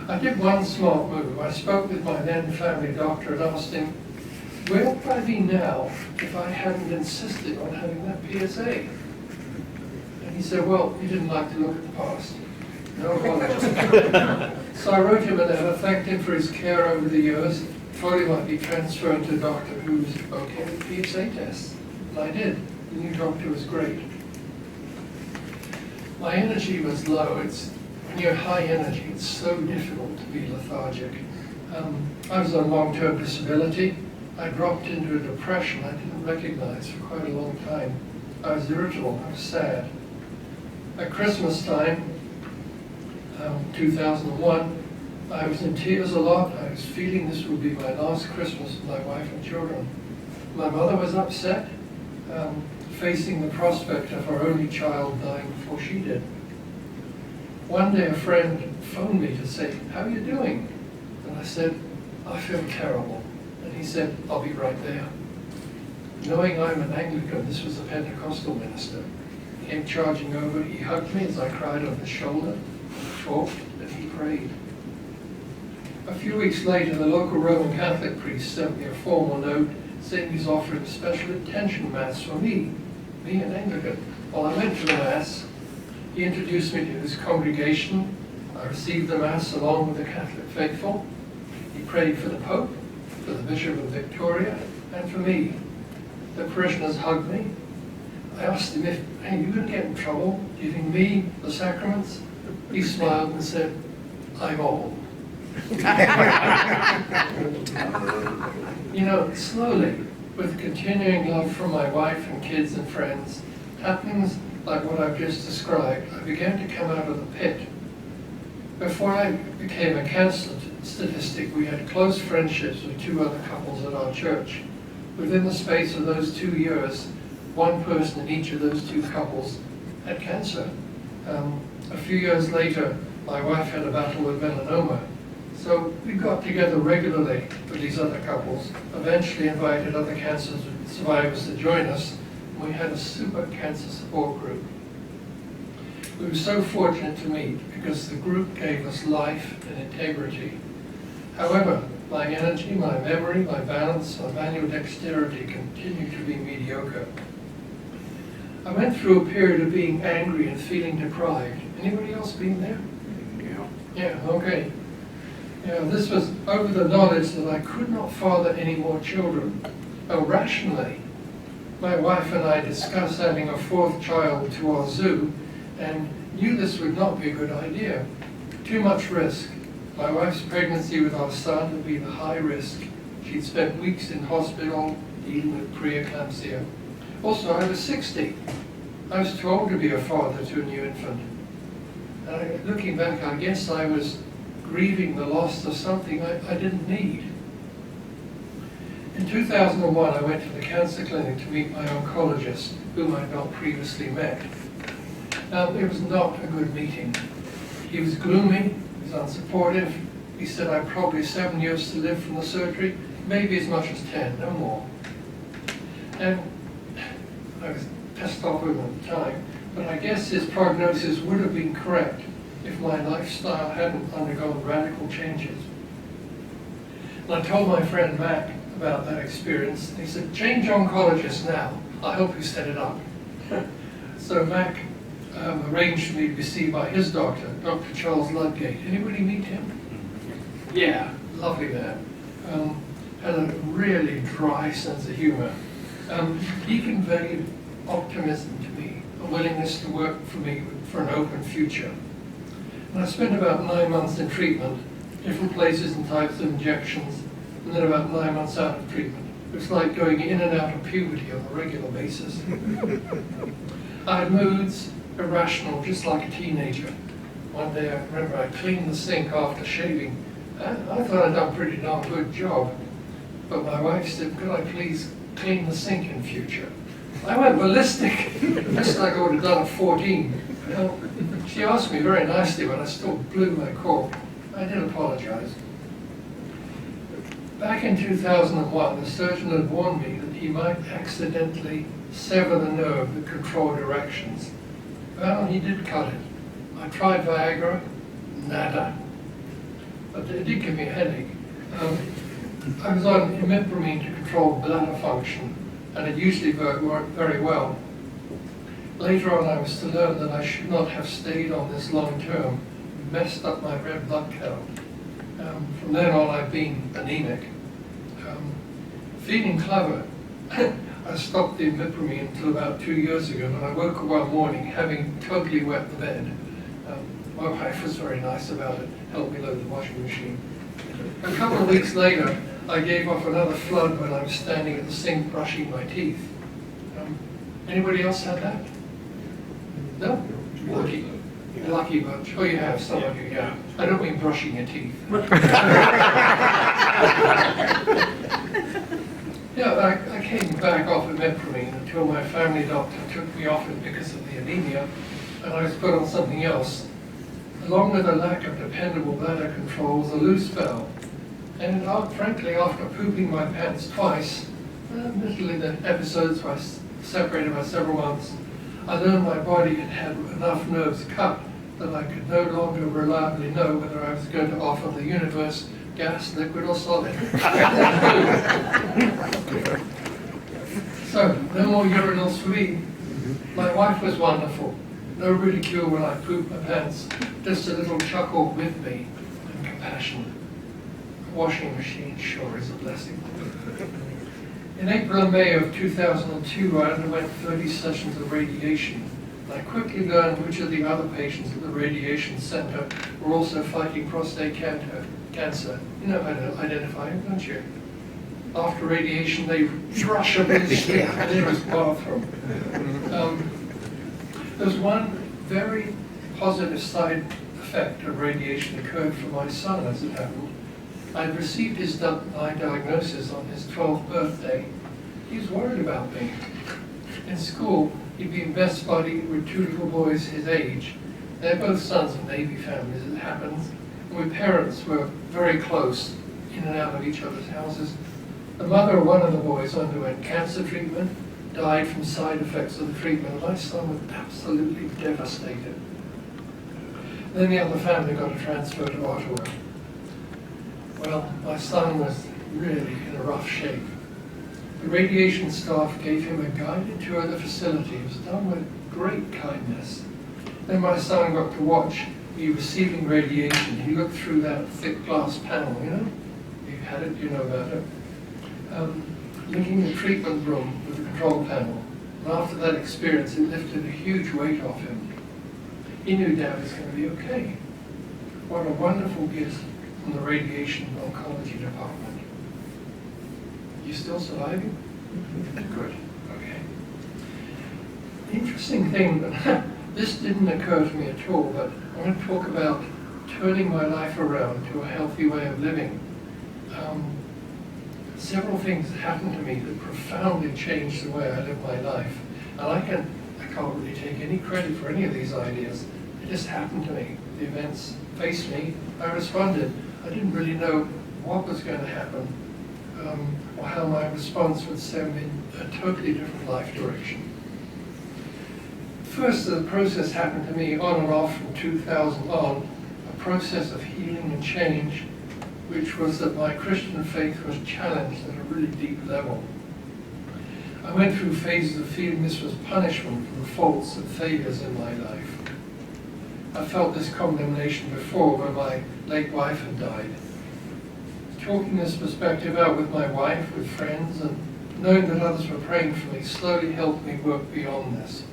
[SPEAKER 2] I did one smart move. I spoke with my then family doctor and asked him, where would I be now if I hadn't insisted on having that PSA? And he said, well, you didn't like to look at the past. No apologies. So I wrote him a letter, thanked him for his care over the years, told him I'd be transferred to a doctor who was okay with PSA tests. And I did. The new doctor was great. My energy was low. When you're high energy, it's so difficult to be lethargic. I was on long-term disability. I dropped into a depression I didn't recognize for quite a long time. I was irritable, I was sad. At Christmas time, 2001, I was in tears a lot. I was feeling this would be my last Christmas with my wife and children. My mother was upset, facing the prospect of her only child dying before she did. One day a friend phoned me to say, how are you doing? And I said, I feel terrible. And he said, I'll be right there. Knowing I'm an Anglican, this was a Pentecostal minister. He came charging over, he hugged me as I cried on his shoulder, he talked, and he prayed. A few weeks later, the local Roman Catholic priest sent me a formal note saying he's offering a special intention mass for me, an Anglican. Well, I went to the mass. He introduced me to his congregation. I received the mass along with the Catholic faithful. He prayed for the Pope, for the Bishop of Victoria, and for me. The parishioners hugged me. I asked him if, hey, you going to get in trouble giving me the sacraments? He smiled and said, I'm old. You know, slowly, with continuing love from my wife and kids and friends, happenings like what I've just described, I began to come out of the pit. Before I became a cancer statistic, we had close friendships with 2 other couples at our church. Within the space of those 2 years, one person in each of those 2 couples had cancer. A few years later, my wife had a battle with melanoma. So we got together regularly with these other couples, eventually invited other cancer survivors to join us. We had a super cancer support group. We were so fortunate to meet because the group gave us life and integrity. However, my energy, my memory, my balance, my manual dexterity continued to be mediocre. I went through a period of being angry and feeling deprived. Anybody else been there? Yeah, okay. Yeah, this was over the knowledge that I could not father any more children. Rationally, my wife and I discussed adding a fourth child to our zoo and knew this would not be a good idea. Too much risk. My wife's pregnancy with our son would be the high risk. She'd spent weeks in hospital dealing with preeclampsia. Also, I was 60. I was told to be a father to a new infant. Looking back, I guess I was grieving the loss of something I didn't need. In 2001, I went to the cancer clinic to meet my oncologist, whom I had not previously met. It was not a good meeting. He was gloomy, he was unsupportive. He said I had probably 7 years to live from the surgery, maybe as much as 10, no more. And I was pissed off with him at the time, but I guess his prognosis would have been correct if my lifestyle hadn't undergone radical changes. And I told my friend Mac about that experience, and he said, change oncologist now. I hope you set it up. So Mac arranged for me to be seen by his doctor, Dr. Charles Ludgate. Anybody meet him? Yeah, lovely man. Had a really dry sense of humor. He conveyed optimism to me, a willingness to work for me for an open future. And I spent about 9 months in treatment, different places and types of injections, and then about 9 months out of treatment. It was like going in and out of puberty on a regular basis. I had moods, irrational, just like a teenager. One day I remember I cleaned the sink after shaving. I thought I'd done a pretty darn good job. But my wife said, could I please clean the sink in future? I went ballistic, just like I would have done at 14. She asked me very nicely, but I still blew my cork. I did apologize. Back in 2001, the surgeon had warned me that he might accidentally sever the nerve that controlled erections. Well, he did cut it. I tried Viagra, nada. But it did give me a headache. I was on imipramine to control bladder function, and it usually worked very well. Later on, I was to learn that I should not have stayed on this long term. It messed up my red blood count. From then on, I've been anemic. Feeling clever, I stopped the imipramine until about 2 years ago, and I woke up one morning having totally wet the bed. My wife was very nice about it, helped me load the washing machine. A couple of weeks later, I gave off another flood when I was standing at the sink brushing my teeth. Anybody else had that? No? Lucky. Lucky bunch. Oh, you have, some of you, yeah. I don't mean brushing your teeth. Yeah, I came back off of imipramine until my family doctor took me off it because of the anemia, and I was put on something else. Along with a lack of dependable bladder control was a loose spell. And frankly, after pooping my pants twice, admittedly the episodes were separated by several months, I learned my body had had enough nerves cut that I could no longer reliably know whether I was going to offer the universe gas, liquid, or solid. So, no more urinals for me. My wife was wonderful. No ridicule when I pooped my pants, just a little chuckle with me and compassion. A washing machine sure is a blessing. In April and May of 2002, I underwent 30 sessions of radiation. I quickly learned which of the other patients at the radiation center were also fighting prostate cancer. You know how to identify them, don't you? After radiation, they rush up in the nearest bathroom. There's one very positive side effect of radiation occurred for my son, as it happened. I had received his diagnosis on his 12th birthday. He was worried about me. In school, he'd been best buddy with two little boys his age. They're both sons of Navy families, as it happens. And we parents were very close, in and out of each other's houses. The mother of one of the boys underwent cancer treatment, died from side effects of the treatment. My son was absolutely devastated. Then the other family got a transfer to Ottawa. Well, my son was really in a rough shape. The radiation staff gave him a guided tour of the facility. It was done with great kindness. Then my son got to watch me receiving radiation. He looked through that thick glass panel, you know? You had it, you know about it. Linking the treatment room with the control panel. And after that experience, it lifted a huge weight off him. He knew Dad was going to be okay. What a wonderful gift from the radiation oncology department. You still surviving? Good, okay. The interesting thing, that this didn't occur to me at all, but I want to talk about turning my life around to a healthy way of living. Several things happened to me that profoundly changed the way I live my life. And I can't really take any credit for any of these ideas. It just happened to me. The events faced me, I responded. I didn't really know what was going to happen, or how my response would send me in a totally different life direction. First, the process happened to me on and off from 2000 on, a process of healing and change, which was that my Christian faith was challenged at a really deep level. I went through phases of feeling this was punishment for the faults and failures in my life. I felt this condemnation before when my late wife had died. Talking this perspective out with my wife, with friends, and knowing that others were praying for me slowly helped me work beyond this.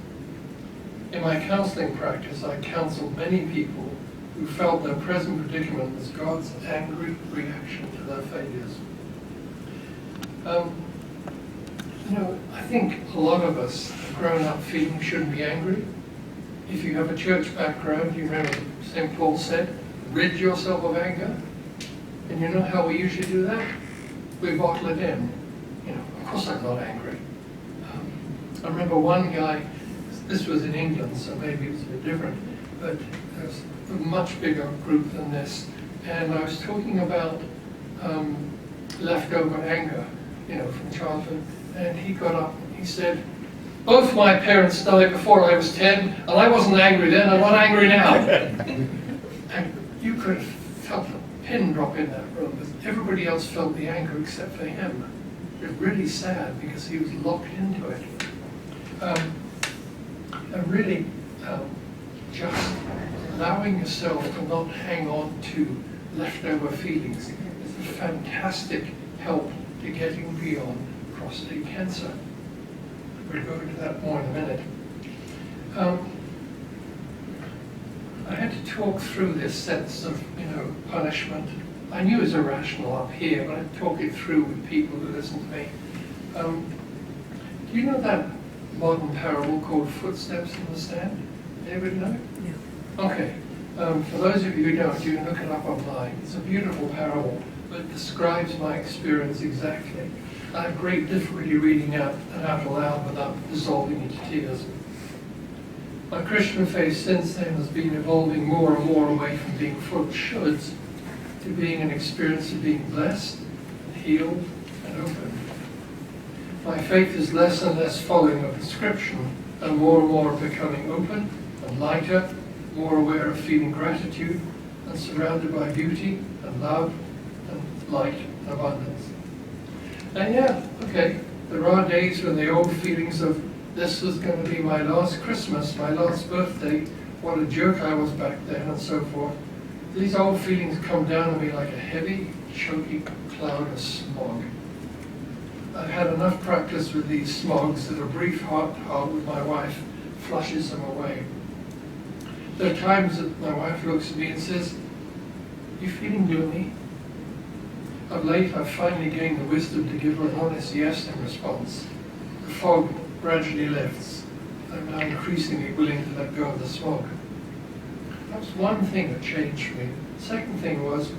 [SPEAKER 2] In my counseling practice, I counseled many people who felt their present predicament was God's angry reaction to their failures. You know, I think a lot of us have grown up feeling we shouldn't be angry. If you have a church background, you remember St. Paul said, rid yourself of anger. And you know how we usually do that? We bottle it in. You know, of course I'm not angry. I remember one guy, this was in England, so maybe it was a bit different, but there was a much bigger group than this. And I was talking about leftover anger, you know, from childhood. And he got up and he said, both my parents died before I was 10, and I wasn't angry then, I'm not angry now. And you could have felt a pin drop in that room, because everybody else felt the anger except for him. It was really sad because he was locked into it. And really just allowing yourself to not hang on to leftover feelings is a fantastic help to getting beyond prostate cancer. We'll go into that more in a minute. I had to talk through this sense of, you know, punishment. I knew it was irrational up here, but I'd talk it through with people who listen to me. Do you know that modern parable called Footsteps in the Sand? Anybody know it? No. Okay. For those of you who don't, you can look it up online. It's a beautiful parable that describes my experience exactly. I have great difficulty reading out aloud without dissolving into tears. My Christian faith since then has been evolving more and more away from being full of shoulds to being an experience of being blessed, and healed, and open. My faith is less and less following a prescription and more becoming open and lighter, more aware of feeling gratitude and surrounded by beauty and love and light and abundance. And yeah, okay, there are days when the old feelings of this was going to be my last Christmas, my last birthday, what a jerk I was back then, and so forth. These old feelings come down to me like a heavy, choky cloud of smog. I've had enough practice with these smogs that a brief heart-to-heart with my wife flushes them away. There are times that my wife looks at me and says, "You feeling gloomy?" Of late, I've finally gained the wisdom to give her an honest yes in response. The fog gradually lifts. I'm now increasingly willing to let go of the smog. That was one thing that changed for me. The second thing was,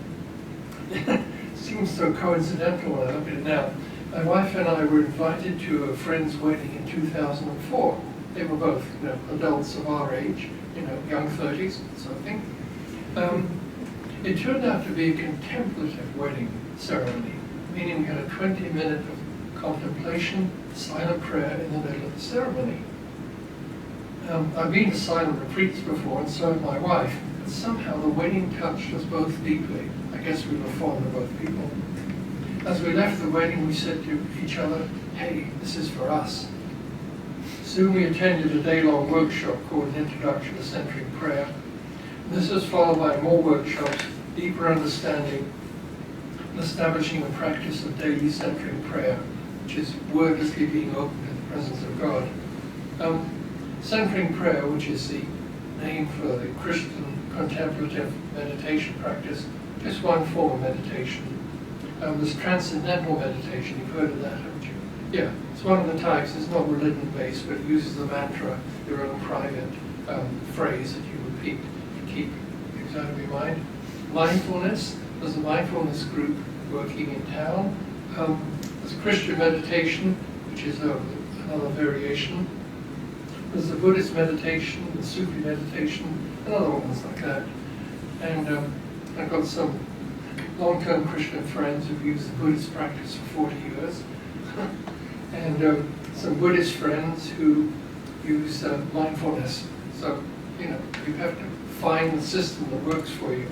[SPEAKER 2] it seems so coincidental when I look at it now. My wife and I were invited to a friend's wedding in 2004. They were both, you know, adults of our age, you know, young 30s, sort of thing. It turned out to be a contemplative wedding ceremony, meaning we had a 20-minute of contemplation, silent prayer in the middle of the ceremony. I've been to silent retreats before, and so has my wife, but somehow the wedding touched us both deeply. I guess we were fond of both people. As we left the wedding, we said to each other, hey, this is for us. Soon we attended a day-long workshop called An Introduction to Centering Prayer. This was followed by more workshops, deeper understanding, and establishing the practice of daily centering prayer, which is wordlessly being open to the presence of God. Centering prayer, which is the name for the Christian contemplative meditation practice, just one form of meditation. There's transcendental meditation. You've heard of that, haven't you? Yeah, it's one of the types. It's not religion-based, but it uses the mantra, your own private phrase that you repeat to keep things out of your mind. Mindfulness. There's a mindfulness group working in town. There's Christian meditation, which is another variation. There's the Buddhist meditation, the Sufi meditation, and other ones like that. And I've got some long-term Christian friends who've used the Buddhist practice for 40 years. And some Buddhist friends who use mindfulness. So, you have to find the system that works for you.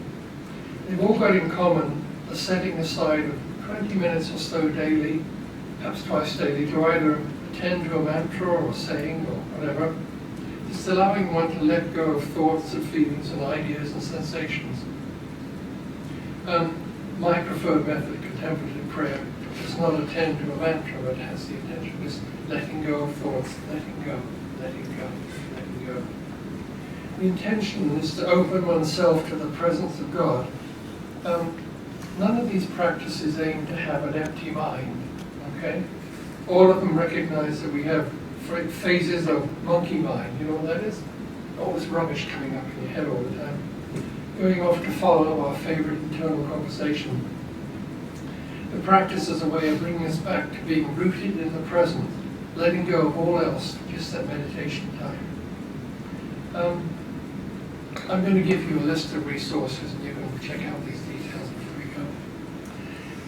[SPEAKER 2] They've all got in common the setting aside of 20 minutes or so daily, perhaps twice daily, to either attend to a mantra or saying or whatever. It's allowing one to let go of thoughts and feelings and ideas and sensations. My preferred method of contemplative prayer does not attend to a mantra, but has the intention of just letting go of thoughts, letting go, letting go, letting go. The intention is to open oneself to the presence of God. None of these practices aim to have an empty mind, okay? All of them recognize that we have phases of monkey mind. You know what that is? All this rubbish coming up in your head all the time. Going off to follow our favorite internal conversation. The practice is a way of bringing us back to being rooted in the present, letting go of all else, just that meditation time. I'm going to give you a list of resources, and you can check out these details before we go.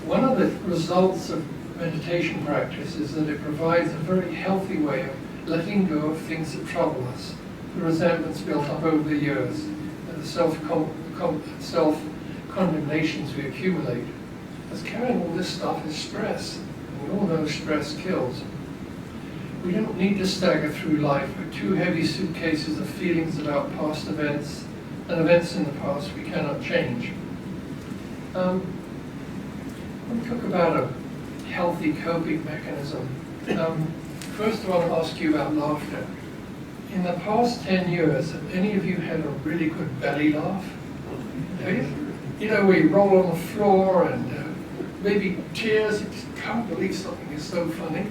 [SPEAKER 2] One of the results of meditation practice is that it provides a very healthy way of letting go of things that trouble us, the resentments built up over the years, and the self-condemnations we accumulate. Because carrying all this stuff is stress, and we all know stress kills. We don't need to stagger through life with 2 heavy suitcases of feelings about past events and events in the past we cannot change. Let me talk about a healthy coping mechanism. First, I want to ask you about laughter. In the past 10 years, have any of you had a really good belly laugh? You know, where you roll on the floor and maybe tears, you just can't believe something is so funny.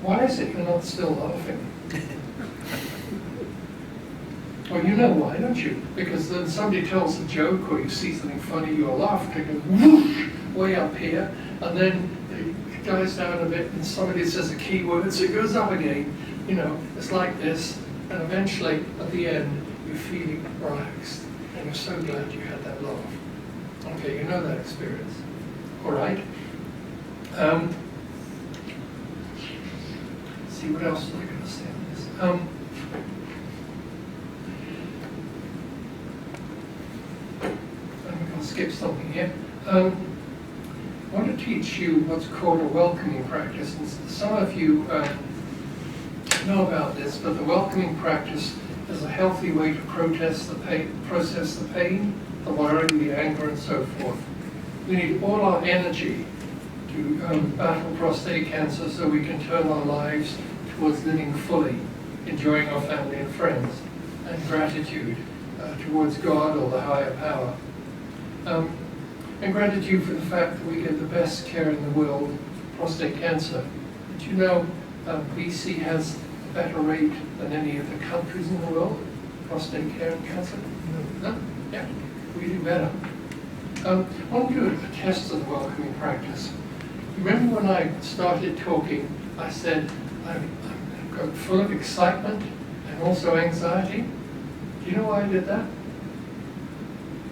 [SPEAKER 2] Why is it you're not still laughing? Well, you know why, don't you? Because then somebody tells a joke or you see something funny, your laughter goes whoosh, way up here, and then it dies down a bit and somebody says a key word, so it goes up again. You know, it's like this, and eventually, at the end, you're feeling relaxed, and you're so glad you had that laugh. Okay, you know that experience. All right? See, what else am I going to say on this? I'm going to skip something here. I want to teach you what's called a welcoming practice. And some of you know about this, but the welcoming practice is a healthy way to process the pain, the worry, the anger, and so forth. We need all our energy to battle prostate cancer so we can turn our lives towards living fully, enjoying our family and friends, and gratitude towards God or the higher power. And gratitude for the fact that we get the best care in the world for prostate cancer. Did you know BC has a better rate than any of the countries in the world, prostate cancer? No? Yeah, we do better. I want to do a test of the welcoming practice. Remember when I started talking, I said I'm full of excitement and also anxiety? Do you know why I did that?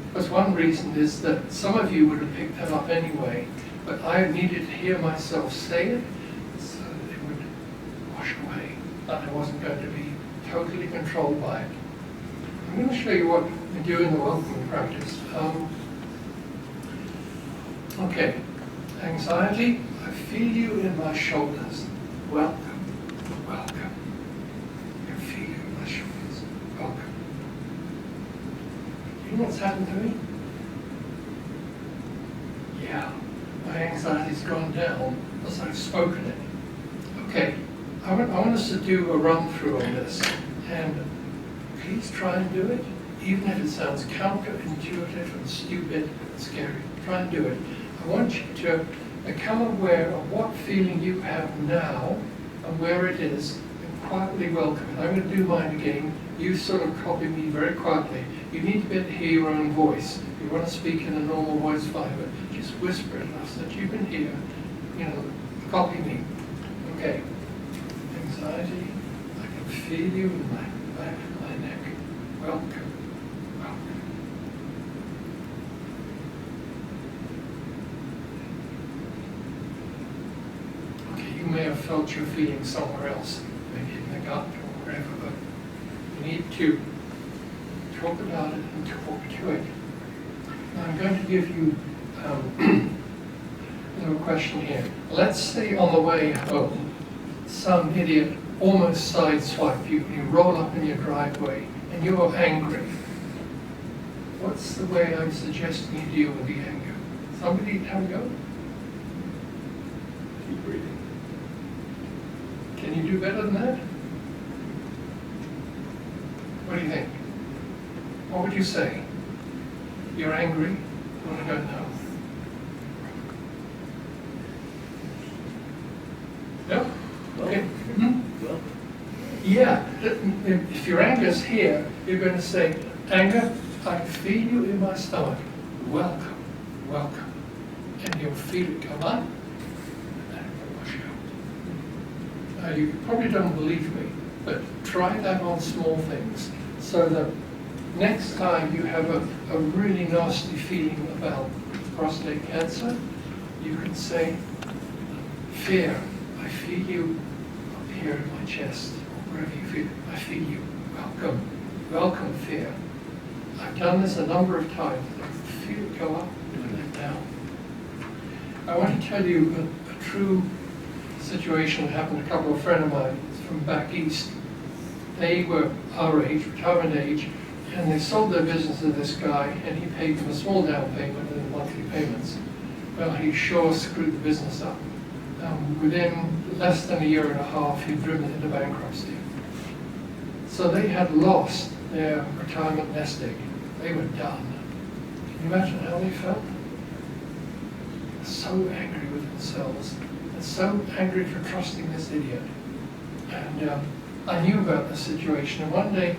[SPEAKER 2] Because one reason is that some of you would have picked that up anyway. but I needed to hear myself say it so that it would wash away, and I wasn't going to be totally controlled by it. I'm going to show you what we do in the welcoming practice. Okay, anxiety, I feel you in my shoulders. Welcome, welcome. I can feel you in my shoulders. Welcome. You know what's happened to me? Yeah, my anxiety's gone down as I've spoken it. Okay, I want us to do a run through on this, and please try and do it, even if it sounds counterintuitive and stupid and scary. Try and do it. I want you to become aware of what feeling you have now and where it is, and quietly welcome it. I'm going to do mine again. You sort of copy me very quietly. You need to be able to hear your own voice. If you want to speak in a normal voice, fine, but just whisper it enough so that you can hear, copy me. Okay. Anxiety, I can feel you in my back of my neck. Welcome, welcome. Okay, you may have felt your feelings somewhere else, maybe in the gut or wherever, but you need to talk about it and talk to it. Now I'm going to give you a little question here. Let's say on the way home, some idiot almost sideswiped you, you roll up in your driveway, and you're angry. What's the way I'm suggesting you deal with the anger? Somebody have a go?
[SPEAKER 3] Keep breathing.
[SPEAKER 2] Can you do better than that? What do you think? What would you say? You're angry? You want to go no? No? Okay.
[SPEAKER 3] Well,
[SPEAKER 2] Yeah, if your anger's here, you're going to say, anger, I feel you in my stomach. Welcome, welcome. And you'll feel it come up, and then it will wash out. Now, you probably don't believe me, but try that on small things, so that next time you have a really nasty feeling about prostate cancer, you can say, fear, I feel you up here in my chest, or wherever you feel it. I feel you. Welcome. Welcome, fear. I've done this a number of times. I can feel it go up and then down. I want to tell you a true situation that happened to a couple of friends of mine from back east. They were our age, retirement age, and they sold their business to this guy, and he paid them a small down payment and monthly payments. Well, he sure screwed the business up. Within less than a year and a half, he'd driven into bankruptcy. So they had lost their retirement nest egg. They were done. Can you imagine how they felt? So angry with themselves, and so angry for trusting this idiot. And I knew about the situation, and one day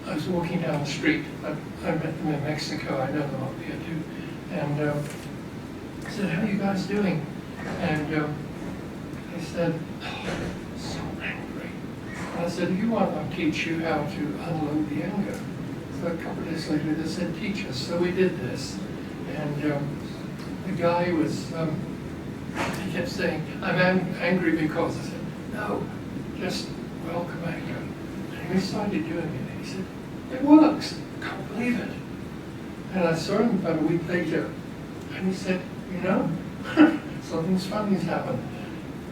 [SPEAKER 2] I was walking down the street. I met them in Mexico. I know them up here too. And I said, how are you guys doing? And they said, oh, so angry. And I said, if you want, I'll teach you how to unload the anger. So a couple of days later, they said, teach us. So we did this. And the guy was, he kept saying, I'm angry because. I said, no, just welcome anger. And he started doing it. He said, it works. I can't believe it. And I saw him about a week later, and he said, you know, something's funny's happened.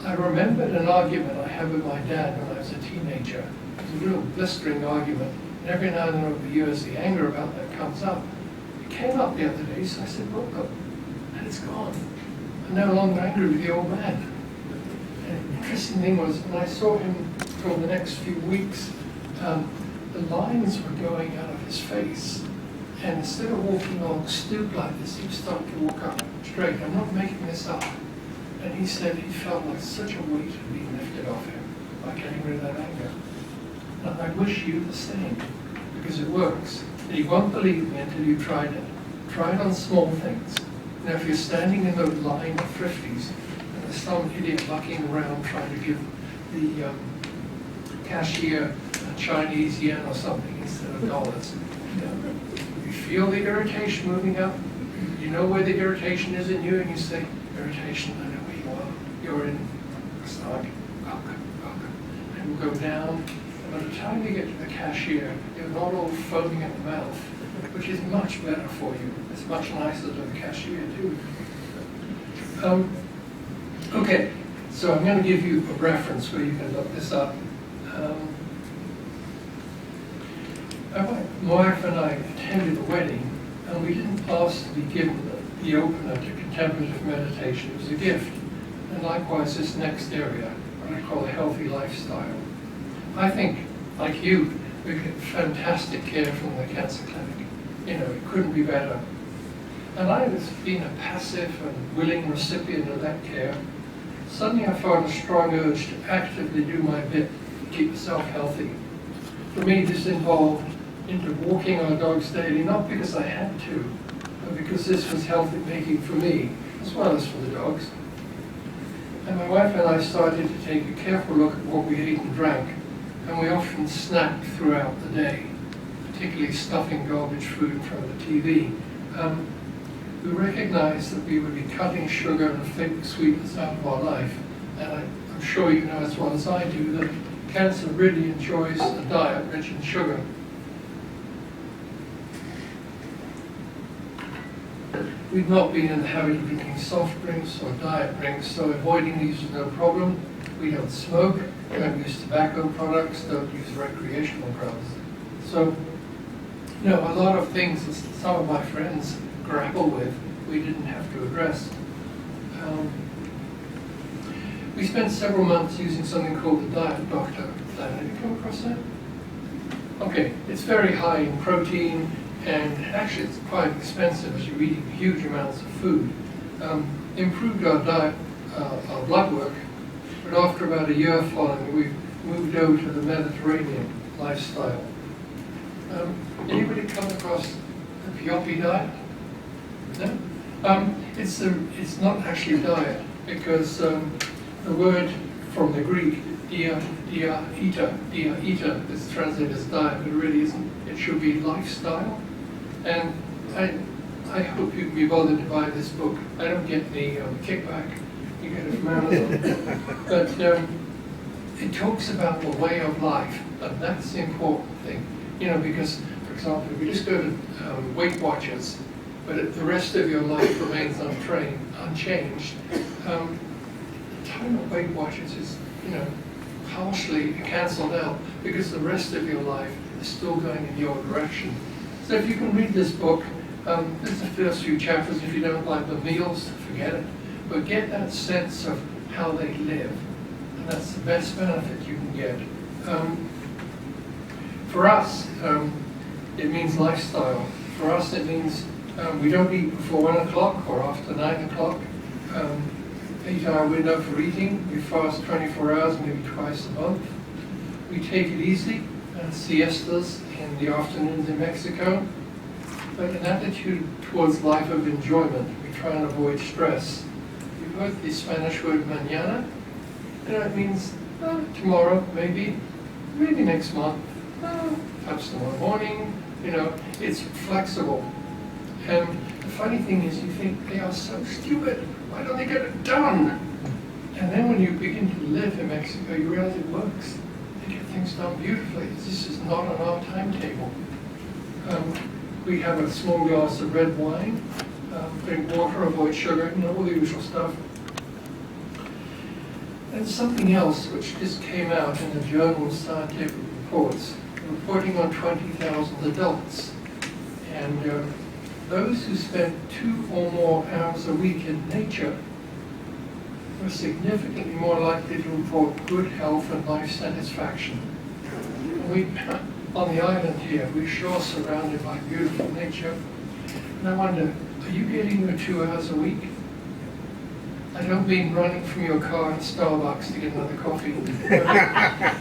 [SPEAKER 2] I remembered an argument I had with my dad when I was a teenager. It was a real blistering argument. And every now and then over the years, the anger about that comes up. It came up the other day, so I said, welcome. And it's gone. I'm no longer angry with the old man. And the interesting thing was, when I saw him for the next few weeks, the lines were going out of his face. And instead of walking along stooped like this, he started to walk up straight. I'm not making this up. And he said he felt like such a weight had been lifted off him by getting rid of that anger. And I wish you the same, because it works. And you won't believe me until you've tried it. Try it on small things. Now, if you're standing in the line of thrifties, and there's some idiot mucking around trying to give the cashier a Chinese yen or something instead of dollars, you feel the irritation moving up, you know where the irritation is in you, and you say, irritation, I know where you are. You're in stomach, and we'll go down. And by the time you get to the cashier, you're not all foaming at the mouth, which is much better for you. It's much nicer to the cashier too. Okay, so I'm going to give you a reference where you can look this up. My wife and I attended a wedding, and we didn't ask to be given the opener to contemplative meditation. It was a gift. And likewise, this next area, what I call a healthy lifestyle. I think, like you, we get fantastic care from the cancer clinic. You know, it couldn't be better. And I was being a passive and willing recipient of that care. Suddenly I felt a strong urge to actively do my bit to keep myself healthy. For me, this involved into walking our dogs daily, not because I had to, but because this was healthy making for me, as well as for the dogs. And my wife and I started to take a careful look at what we ate and drank, and we often snacked throughout the day, particularly stuffing garbage food in front of the TV. We recognized that we would be cutting sugar and fake sweetness out of our life, and I'm sure you know as well as I do that cancer really enjoys a diet rich in sugar. We've not been in the habit of drinking soft drinks or diet drinks, so avoiding these is no problem. We don't smoke, don't use tobacco products, don't use recreational drugs. So, you know, a lot of things that some of my friends grapple with, we didn't have to address. We spent several months using something called the Diet Doctor. Have you come across that? Okay, it's very high in protein, and actually it's quite expensive as you're eating huge amounts of food. Improved our diet, our blood work, but after about a year following, we've moved over to the Mediterranean lifestyle. Anybody come across the Piopi diet? No? It's not actually diet, because the word from the Greek, dia ita, is translated as diet, but it really isn't. It should be lifestyle. And I hope you can be bothered to buy this book. I don't get any kickback. You get it from Amazon. But it talks about the way of life, and that's the important thing. You know, because, for example, if you just go to Weight Watchers, but the rest of your life remains unchanged, the time of Weight Watchers is, you know, partially cancelled out because the rest of your life is still going in your direction. So if you can read this book, this is the first few chapters. If you don't like the meals, forget it. But get that sense of how they live, and that's the best benefit you can get. For us, it means lifestyle. For us, it means we don't eat before 1 o'clock or after 9 o'clock. 8-hour window for eating. We fast 24 hours, maybe twice a month. We take it easy, siestas in the afternoons in Mexico, but an attitude towards life of enjoyment. We try and avoid stress. You've heard the Spanish word mañana? You know, it means tomorrow, maybe next month, perhaps tomorrow morning. You know, it's flexible. And the funny thing is, you think they are so stupid. Why don't they get it done? And then when you begin to live in Mexico, you realize it works. They get things done beautifully. This is not on our timetable. We have a small glass of red wine, drink water, avoid sugar, you know, all the usual stuff. And something else which just came out in the journal Scientific Reports, reporting on 20,000 adults. And those who spent 2 or more hours a week in nature were significantly more likely to report good health and life satisfaction. We, on the island here, we're sure surrounded by beautiful nature. And I wonder, are you getting your 2 hours a week? I don't mean running from your car at Starbucks to get another coffee.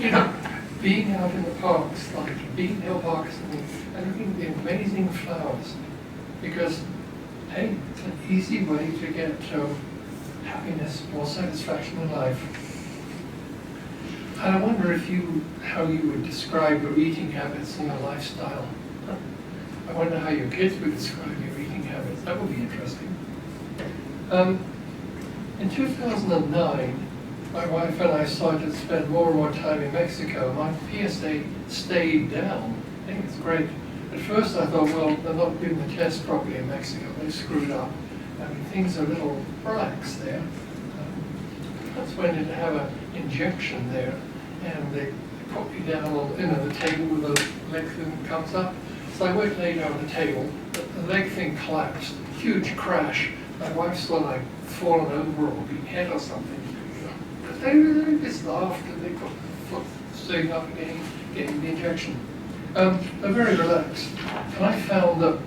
[SPEAKER 2] You know, being out in the parks, like Beacon Hill Parks, and looking at the amazing flowers. Because, hey, it's an easy way to get happiness, more satisfaction in life. And I wonder how you would describe your eating habits and your lifestyle. I wonder how your kids would describe your eating habits. That would be interesting. In 2009, my wife and I started to spend more and more time in Mexico. My PSA stayed down. I think it's great. At first I thought, well, they're not doing the test properly in Mexico. They screwed up. I mean, things are a little relaxed there. That's when to have an injection there, and they put me down on the table with the leg thing comes up. So I went lay down on the table, the leg thing collapsed, huge crash. My wife's thought I'd fallen over or been hit or something. But they just laughed and they put the foot straight up again, getting the injection. They're very relaxed. And I found that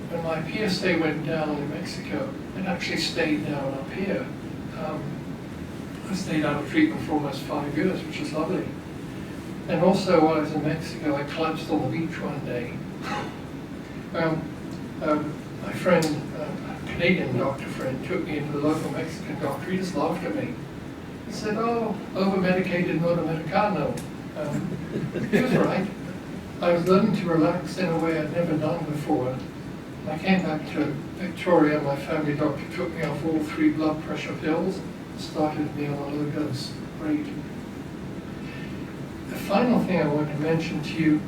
[SPEAKER 2] when my PSA went down in Mexico, it actually stayed down up here. I stayed out of treatment for almost 5 years, which is lovely. And also, while I was in Mexico, I collapsed on the beach one day. My friend, a Canadian doctor friend, took me into the local Mexican doctor. He just laughed at me. He said, "Oh, over-medicated, not americano." He was right. I was learning to relax in a way I'd never done before. I came back to Victoria. My family doctor took me off all 3 blood pressure pills, started me on a low dose. Great. The final thing I wanted to mention to you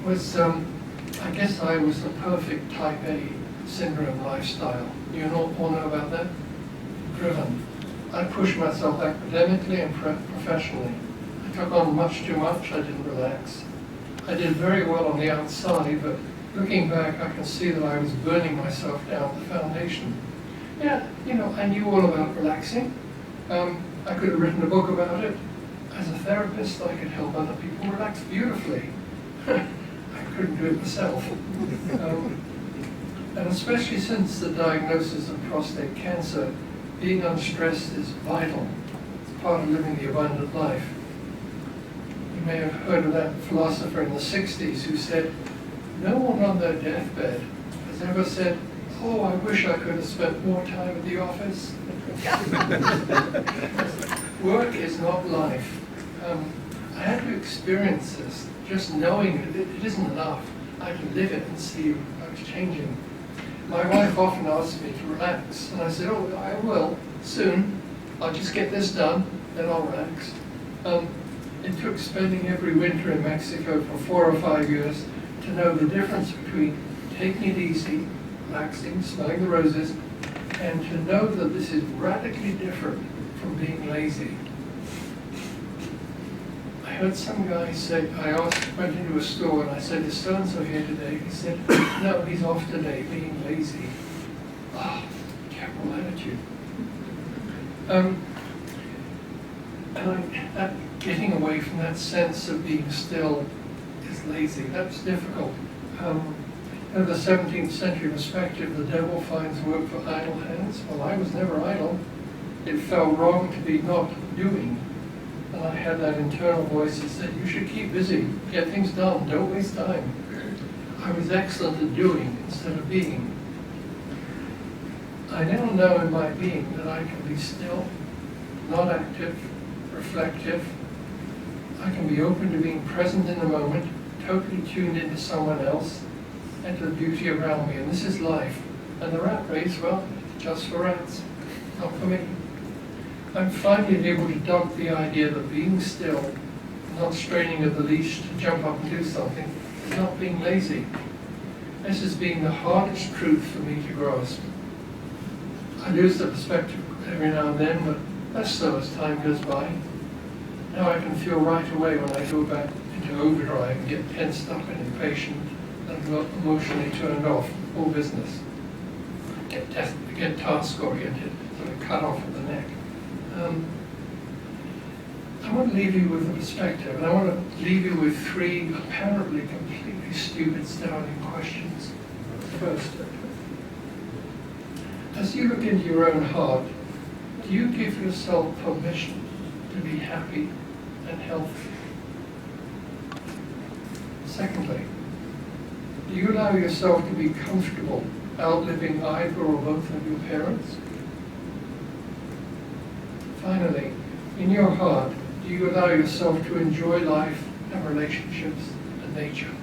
[SPEAKER 2] was, I guess I was the perfect type A syndrome lifestyle. You all know about that? Driven. I pushed myself academically and professionally. I took on much too much. I didn't relax. I did very well on the outside, but looking back, I can see that I was burning myself down to the foundation. Yeah, I knew all about relaxing. I could have written a book about it. As a therapist, I could help other people relax beautifully. I couldn't do it myself. And especially since the diagnosis of prostate cancer, being unstressed is vital. It's part of living the abundant life. You may have heard of that philosopher in the 60s who said, "No one on their deathbed has ever said, 'Oh, I wish I could have spent more time at the office.'" Work is not life. I had to experience this. Just knowing it isn't enough. I had to live it and see I was changing. My wife often asked me to relax, and I said, "Oh, I will, soon. I'll just get this done, then I'll relax." It took spending every winter in Mexico for 4 or 5 years to know the difference between taking it easy, relaxing, smelling the roses, and to know that this is radically different from being lazy. I heard some guy say, went into a store and I said, "Is so-and-so here today?" He said, "No, he's off today, being lazy." Ah, terrible attitude. Getting away from that sense of being still is lazy. That's difficult. In the 17th century perspective, the devil finds work for idle hands. Well, I was never idle. It felt wrong to be not doing. And I had that internal voice that said, "You should keep busy, get things done, don't waste time." I was excellent at doing instead of being. I now know in my being that I can be still, not active, reflective. I can be open to being present in the moment, totally tuned into someone else and to the beauty around me. And this is life. And the rat race, well, just for rats, not for me. I'm finally able to dump the idea that being still, not straining at the leash to jump up and do something, is not being lazy. This is being the hardest truth for me to grasp. I lose the perspective every now and then, but that's so as time goes by. Now I can feel right away when I go back into overdrive and get tensed up and impatient and emotionally turned off, all business. Get task-oriented, sort of cut off at the neck. I want to leave you with a perspective, and I want to leave you with 3 apparently completely stupid starting questions. First, as you look into your own heart, do you give yourself permission to be happy and healthy? Secondly, do you allow yourself to be comfortable outliving either or both of your parents? Finally, in your heart, do you allow yourself to enjoy life and relationships and nature?